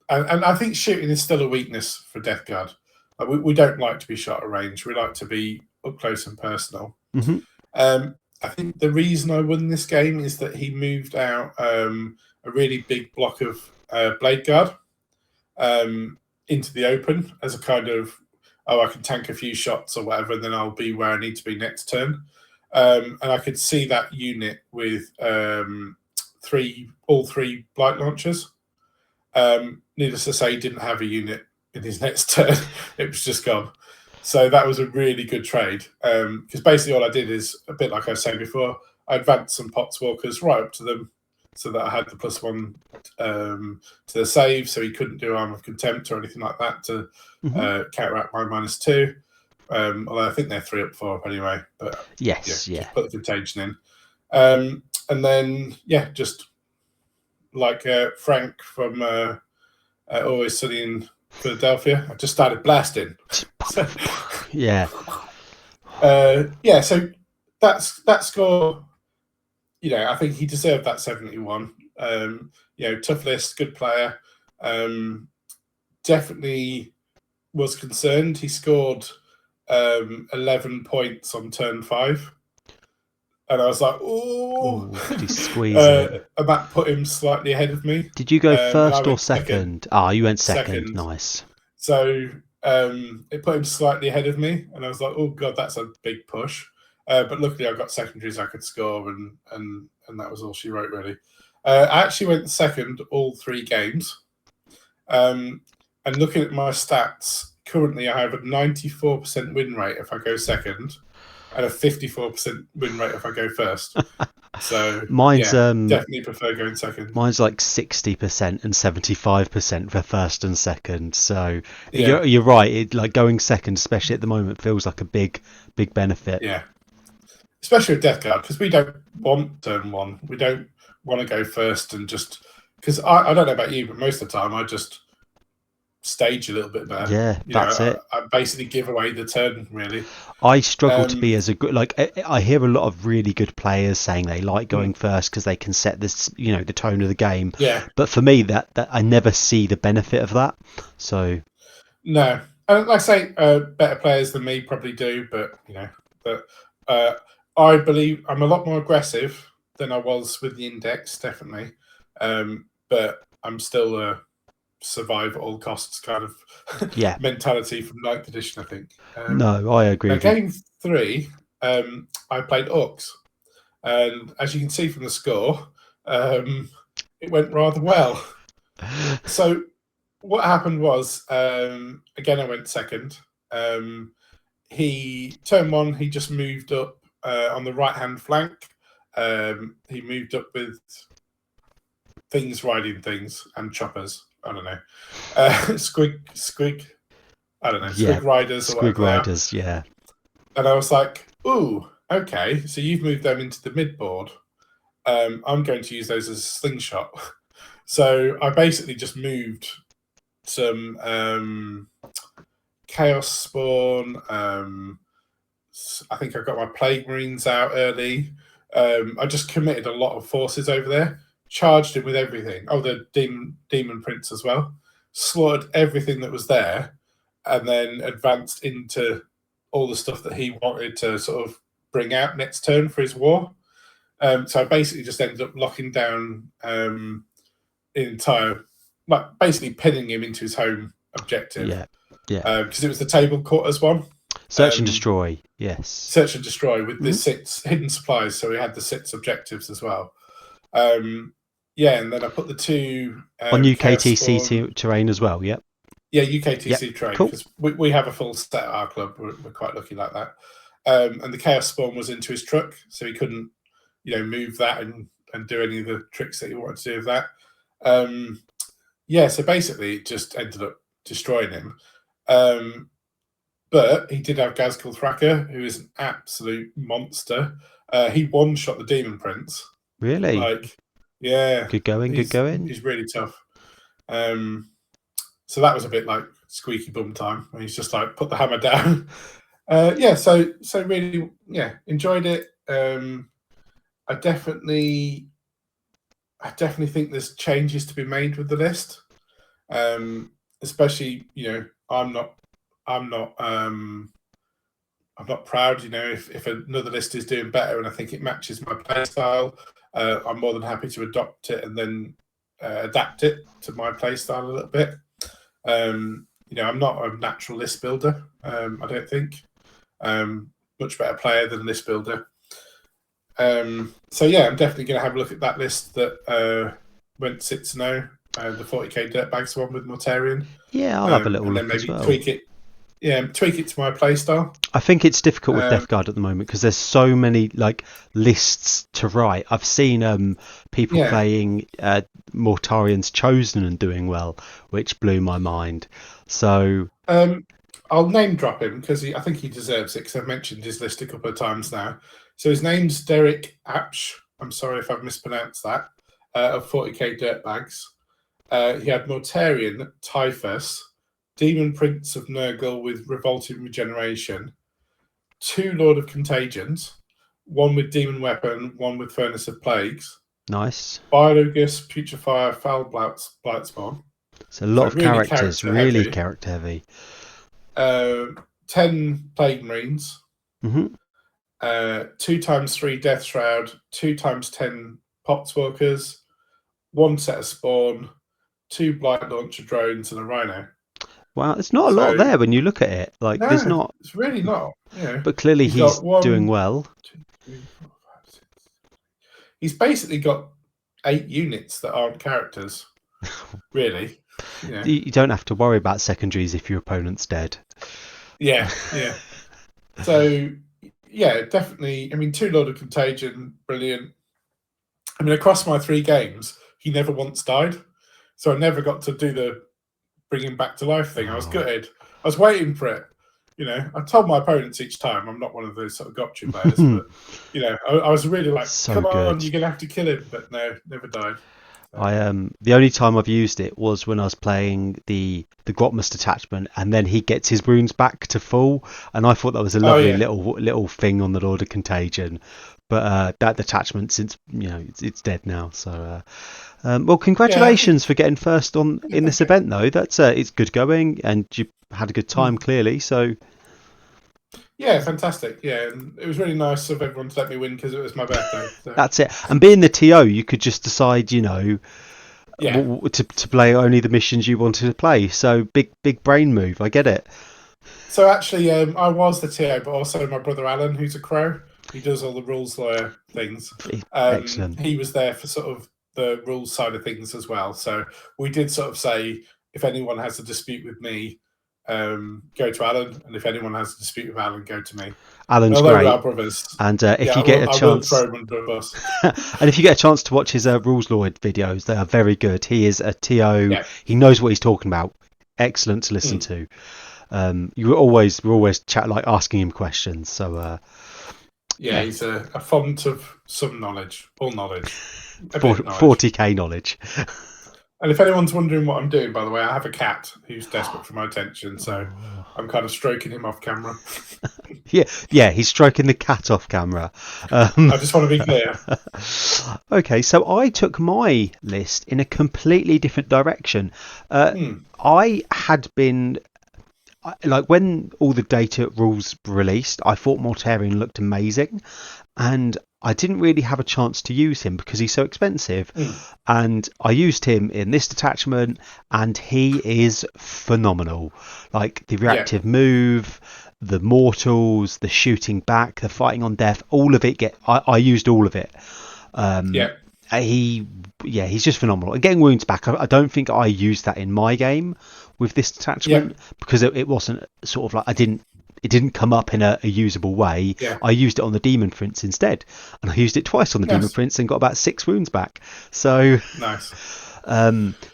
And I think shooting is still a weakness for Deathguard. We don't like to be shot at range. We like to be up close and personal. Mm-hmm. I think the reason I won this game is that he moved out a really big block of Blade Guard into the open as a kind of, I can tank a few shots or whatever, and then I'll be where I need to be next turn. And I could see that unit with all three Blight Launchers. Needless to say, he didn't have a unit in his next turn. It was just gone. So that was a really good trade. Because basically all I did is, a bit like I was saying before, I advanced some Potswalkers right up to them so that I had the +1 to the save, so he couldn't do Arm of Contempt or anything like that to counteract my -2. Although I think they're 3 up, 4 up anyway. But yes, just put the Contagion in. And then, just like Frank from Always Sunny in Philadelphia, I just started blasting. Yeah. So that score, I think he deserved that 71. Tough list, good player. Definitely was concerned. He scored 11 points on turn 5. And I was like, oh, he's squeezing. And that put him slightly ahead of me. Did you go first or second? You went second. Nice. So it put him slightly ahead of me, and I was like, oh god, that's a big push. But luckily, I got secondaries I could score, and that was all she wrote, really. I actually went second all 3 games. And looking at my stats, currently I have a 94% win rate if I go second, and a 54% win rate if I go first. So mine's definitely prefer going second. Mine's like 60% and 75% for first and second. So you're right. It, like going second, especially at the moment, feels like a big benefit. Yeah, especially with Deathguard, because we don't want turn 1. We don't want to go first and just because I don't know about you, but most of the time I just stage a little bit better. Yeah, that's it. I basically give away the turn, really. I struggle to be as a good, like I hear a lot of really good players saying they like going first because they can set this, the tone of the game. Yeah. But for me, that I never see the benefit of that. So. No, like I say, better players than me probably do, but I believe I'm a lot more aggressive than I was with the index, definitely. But I'm still a survive at all costs kind of mentality from 9th edition, I think. No, I agree. Now, game 3, I played Orcs, and as you can see from the score, it went rather well. So what happened was, again, I went second. He turn 1, he just moved up on the right-hand flank. He moved up with things riding things and choppers. I don't know. Squig. I don't know. Squig riders or whatever. Squig riders, yeah. And I was like, ooh, okay. So you've moved them into the midboard. I'm going to use those as a slingshot. So I basically just moved some Chaos Spawn. I think I got my Plague Marines out early. I just committed a lot of forces over there. Charged him with everything. Oh, the Demon Prince as well. Slaughtered everything that was there, and then advanced into all the stuff that he wanted to sort of bring out next turn for his war. So I basically just ended up locking down basically pinning him into his home objective. Yeah. Because it was the table quarters one. Search and destroy. Yes. Search and destroy with the 6 hidden supplies. So we had the 6 objectives as well. And then I put the 2 on UKTC terrain as well. Yep. Yeah, UKTC terrain, because we have a full set at our club. We're quite lucky like that. And the Chaos Spawn was into his truck, so he couldn't, move that and do any of the tricks that he wanted to do with that. So basically, it just ended up destroying him. But he did have Gazkul Thraka, who is an absolute monster. He one-shot the Demon Prince. Really? Yeah. Good going. He's really tough. So that was a bit like squeaky bum time, when he's just like put the hammer down. So really, enjoyed it. I definitely think there's changes to be made with the list. Especially, I'm not proud. If another list is doing better and I think it matches my play style, I'm more than happy to adopt it and then adapt it to my play style a little bit. I'm not a natural list builder. I don't think. Much better player than list builder. So yeah, I'm definitely going to have a look at that list that went 6-0, the 40k Dirtbags one with Mortarion. Yeah, I'll have a little and look then maybe as well. tweak it to my playstyle. I think it's difficult with Deathguard at the moment because there's so many lists to write. I've seen people playing Mortarion's Chosen and doing well, which blew my mind. So I'll name drop him because I think he deserves it because I've mentioned his list a couple of times now. So his name's Derek Apsh. I'm sorry if I've mispronounced that. Of 40k Dirtbags. He had Mortarion, Typhus, Demon Prince of Nurgle with Revolting Regeneration, 2 Lord of Contagions, 1 with Demon Weapon, 1 with Furnace of Plagues. Nice. Biologus, Putrefier, Foul Blightspawn. It's a lot of characters, really character heavy. 10 Plague Marines. Mm-hmm. 2x3 Death Shroud, 2x10 Potswalkers, 1 set of Spawn, 2 Blight Launcher drones, and a Rhino. Wow, it's not a lot there when you look at it. There's not. It's really not. Yeah. But clearly he's doing well. 2, 3, 4, 5, 6. He's basically got 8 units that aren't characters. Really. Yeah. You don't have to worry about secondaries if your opponent's dead. Yeah. So, yeah, definitely. 2 Lord of Contagion, brilliant. Across my 3 games, he never once died. So I never got to do the bring him back to life thing. I was gutted. I was waiting for it. I told my opponents each time, I'm not one of those sort of gotcha players, but, I was really like, come on, you're going to have to kill him. But no, never died. So. The only time I've used it was when I was playing the Grotmus Detachment, and then he gets his wounds back to full, and I thought that was a lovely little thing on the Lord of Contagion. But that detachment, since it's dead now. So well, congratulations for getting first in this event, though. That's it's good going, and you had a good time clearly. So yeah, fantastic. Yeah, and it was really nice of everyone to let me win because it was my birthday. So. That's it. And being the TO, you could just decide, to play only the missions you wanted to play. So big brain move. I get it. So actually, I was the TO, but also my brother Alan, who's a crow. He does all the rules lawyer things. Excellent. He was there for sort of the rules side of things as well. So we did sort of say, if anyone has a dispute with me, go to Alan, and if anyone has a dispute with Alan, go to me. Alan's great. We're brothers. And if you get a chance, I will throw him under a bus. And if you get a chance to watch his rules lawyer videos, they are very good. He is a TO. Yeah. He knows what he's talking about. Excellent to listen to. We're always asking him questions. So. Yeah, he's a font of some knowledge, all knowledge. 40k knowledge. And if anyone's wondering what I'm doing, by the way, I have a cat who's desperate for my attention, so I'm kind of stroking him off camera. yeah, he's stroking the cat off camera. I just want to be clear. Okay, so I took my list in a completely different direction. I had been... when all the data rules were released, I thought Mortarion looked amazing, and I didn't really have a chance to use him because he's so expensive. And I used him in this detachment, and he is phenomenal. The reactive move, the mortals, the shooting back, the fighting on death, all of it. I used all of it. He's just phenomenal. And getting wounds back, I don't think I used that in my game with this detachment because it wasn't sort of it didn't come up in a usable way. I used it on the Demon Prince instead, and I used it twice on the Demon Prince and got about 6 wounds back. So nice.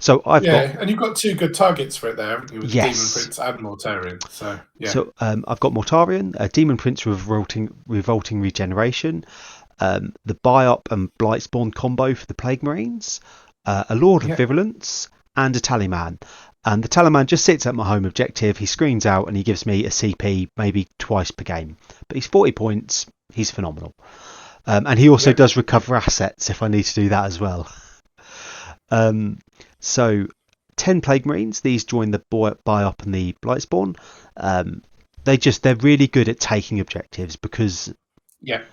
So I've got, and you've got 2 good targets for it there, haven't you, with Demon Prince and Mortarion. So I've got Mortarion, a Demon Prince with revolting regeneration, the Biop and Blightspawn combo for the Plague Marines, a Lord of Virulence, and a Tallyman. And the Tallyman just sits at my home objective. He screens out and he gives me a CP maybe twice per game. But he's 40 points. He's phenomenal. And he also does recover assets if I need to do that as well. So 10 Plague Marines. These join the Biop and the Blightspawn. They're really good at taking objectives because they're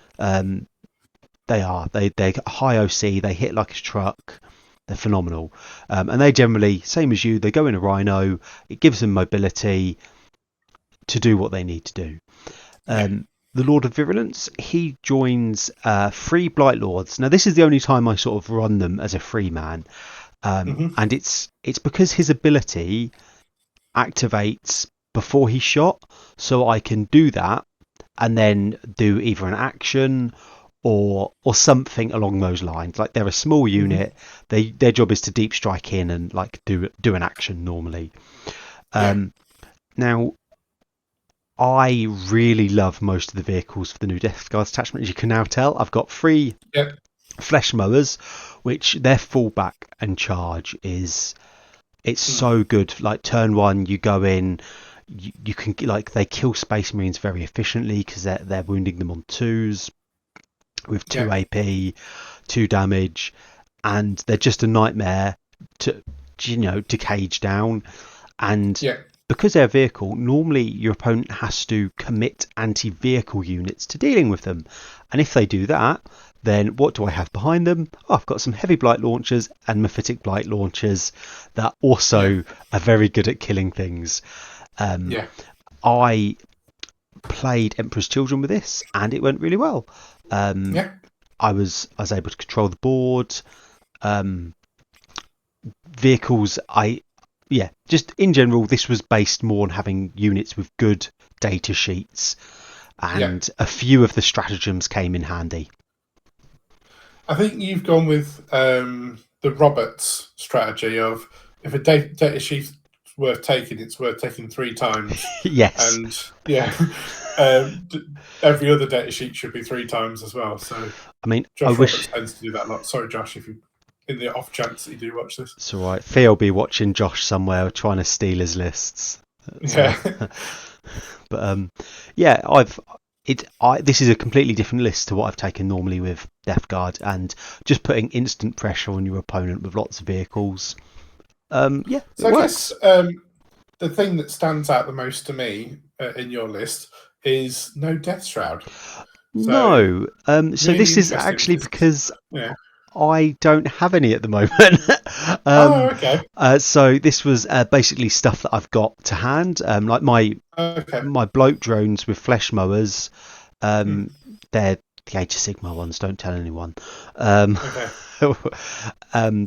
high OC. They hit like a truck. They're phenomenal, and they generally, same as you, they go in a Rhino. It gives them mobility to do what they need to do. The Lord of Virulence, he joins 3 Blight Lords. Now this is the only time I sort of run them as a free man, and it's because his ability activates before he's shot, so I can do that and then do either an action or something along those lines. Like they're a small unit, their job is to deep strike in and like do an action normally. Now I really love most of the vehicles for the new Deathguard detachment. As you can now tell, I've got 3 flesh mowers, which their fallback and charge is so good. Like turn 1, you go in, you can like they kill Space Marines very efficiently because they're wounding them on 2s with 2 AP, 2 damage, and they're just a nightmare to cage down. And because they're a vehicle, normally your opponent has to commit anti-vehicle units to dealing with them. And if they do that, then what do I have behind them? Oh, I've got some heavy blight launchers and mephitic blight launchers that also are very good at killing things. I played Emperor's Children with this, and it went really well. I was able to control the board. Vehicles, just in general, this was based more on having units with good data sheets, and a few of the stratagems came in handy. I think you've gone with the Roberts strategy of if a data sheet's worth taking, it's worth taking 3 times. Yes. And every other data sheet should be 3 times as well. So I mean, Josh Roberts tends to do that a lot. Sorry, Josh, if you in the off chance that you do watch this. It's all right. Theo will be watching Josh somewhere trying to steal his lists. But this is a completely different list to what I've taken normally with Deathguard, and just putting instant pressure on your opponent with lots of vehicles. So I guess the thing that stands out the most to me in your list is no Death Shroud. So this is actually because I don't have any at the moment. So this was basically stuff that I've got to hand. Like my bloat drones with flesh mowers. They're the Age of Sigmar ones. Don't tell anyone.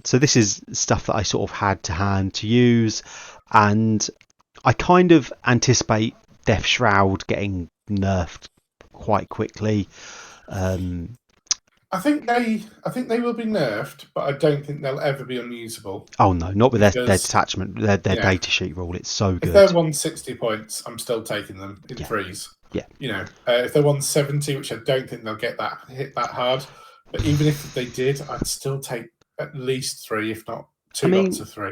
So this is stuff that I sort of had to hand to use, and I kind of anticipate Death Shroud getting nerfed quite quickly. I think they will be nerfed, but I don't think they'll ever be unusable. Oh no, not with their detachment, their data sheet rule. It's so good. If they're 160 points, I'm still taking them in 3s. Yeah. If they're 170, which I don't think they'll hit that hard, but even if they did, I'd still take at least 3, if not 2 lots of 3.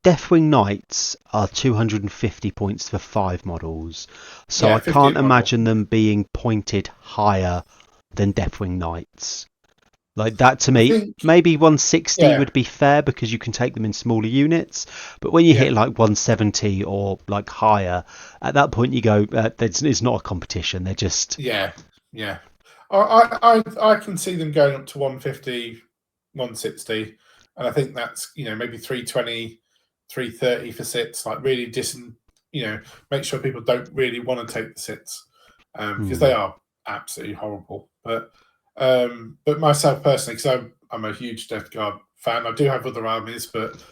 Deathwing Knights are 250 points for 5 models, so I can't imagine them being pointed higher than Deathwing Knights. Like that to me, maybe 160 would be fair because you can take them in smaller units, but when you hit like 170 or like higher, at that point you go, it's not a competition. They're just I can see them going up to 150, 160, and I think that's maybe 320, 330 for sits. Like really make sure people don't really want to take the sits because they are absolutely horrible. But myself personally, because I'm a huge Deathguard fan, I do have other armies, but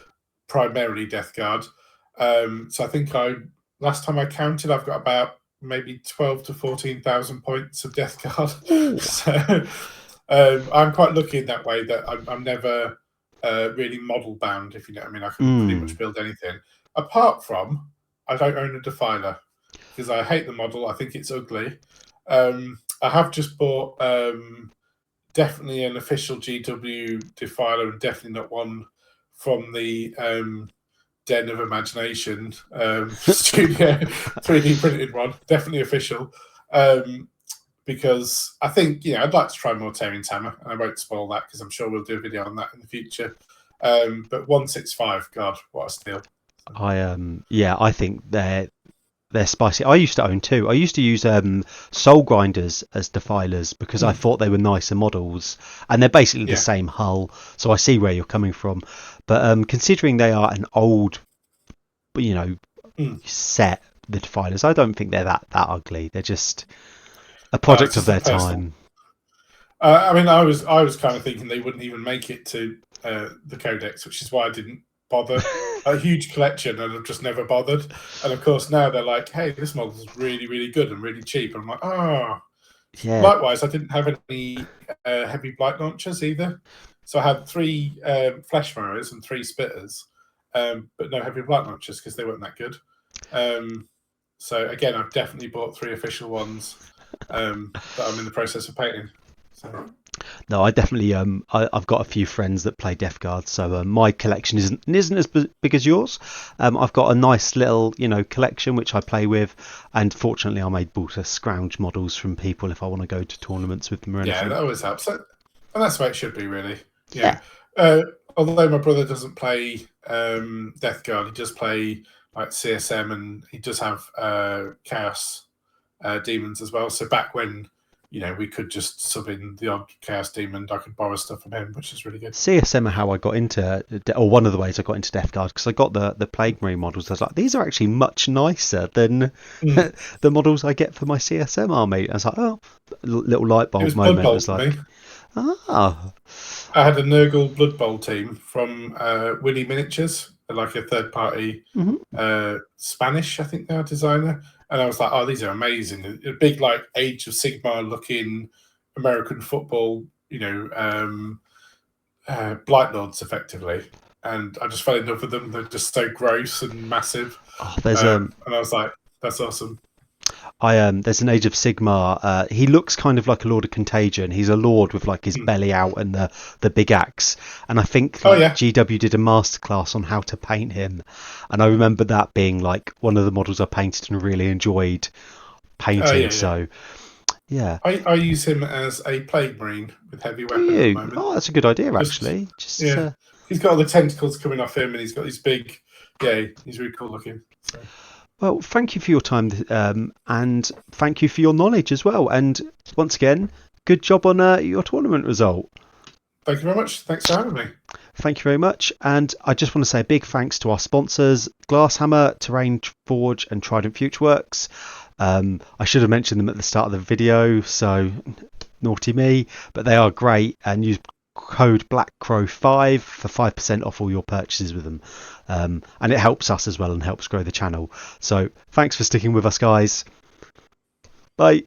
primarily Deathguard. So I think last time I counted, I've got about maybe 12 to 14,000 points of Deathguard. So I'm quite lucky in that way that I'm never really model bound, if you know what I mean. I can pretty much build anything. Apart from, I don't own a Defiler because I hate the model. I think it's ugly. I have just bought definitely an official GW Defiler and definitely not one from the Den of Imagination studio 3D printed one. Definitely official. Because I think, I'd like to try Mortarian's Hammer, and I won't spoil that because I'm sure we'll do a video on that in the future. But 165, God, what a steal! I think they're spicy. I used to own two. I used to use Soul Grinders as defilers because I thought they were nicer models, and they're basically the same hull. So I see where you're coming from, but considering they are an old, set, the defilers, I don't think they're that ugly. They're just a product of their time. I mean, I was kind of thinking they wouldn't even make it to the Codex, which is why I didn't bother. A huge collection, and I've just never bothered. And of course, now they're like, "Hey, this model is really, really good and really cheap." And I'm like, "Oh." Yeah. Likewise, I didn't have any heavy blight launchers either, so I had 3 flesh mowers and 3 spitters, but no heavy blight launchers because they weren't that good. So again, I've definitely bought 3 official ones that I'm in the process of painting. So. No, I definitely I've got a few friends that play Deathguard, so my collection isn't as big as yours. I've got a nice little collection which I play with, and fortunately I'm able to scrounge models from people if I want to go to tournaments with them or anything. Yeah, that always helps. And that's the way it should be, really. Yeah. Although my brother doesn't play Deathguard, he does play like CSM, and he does have Chaos Demons as well. So back when we could just sub in the odd Chaos Demon, I could borrow stuff from him, which is really good. CSM are how I got into, or one of the ways I got into Deathguard, because I got the Plague Marine models. I was like, these are actually much nicer than the models I get for my CSM army. I was like, oh, little light bulb moment. It was like, I had a Nurgle Blood Bowl team from Willy Miniatures, like a third party Spanish, I think they're a designer. And I was like, oh, these are amazing. A big, like, Age of Sigmar looking American football, Blight Lords, effectively. And I just fell in love with them. They're just so gross and massive. Oh, and I was like, that's awesome. There's an Age of Sigmar. He looks kind of like a Lord of Contagion. He's a lord with like his belly out and the big axe. And I think GW did a masterclass on how to paint him. And I remember that being like one of the models I painted and really enjoyed painting. So, yeah. I use him as a Plague Marine with heavy weapon at the moment. Oh, that's a good idea, actually. He's got all the tentacles coming off him, and he's got these big... Yeah, he's really cool looking. So. Well, thank you for your time, and thank you for your knowledge as well. And once again, good job on your tournament result. Thank you very much. Thanks for having me. Thank you very much. And I just want to say a big thanks to our sponsors, Glasshammer, Terrain Forge, and Trident Futureworks. I should have mentioned them at the start of the video, so naughty me. But they are great, and use code BlackCrow5 for 5% off all your purchases with them. And it helps us as well and helps grow the channel. So thanks for sticking with us, guys. Bye.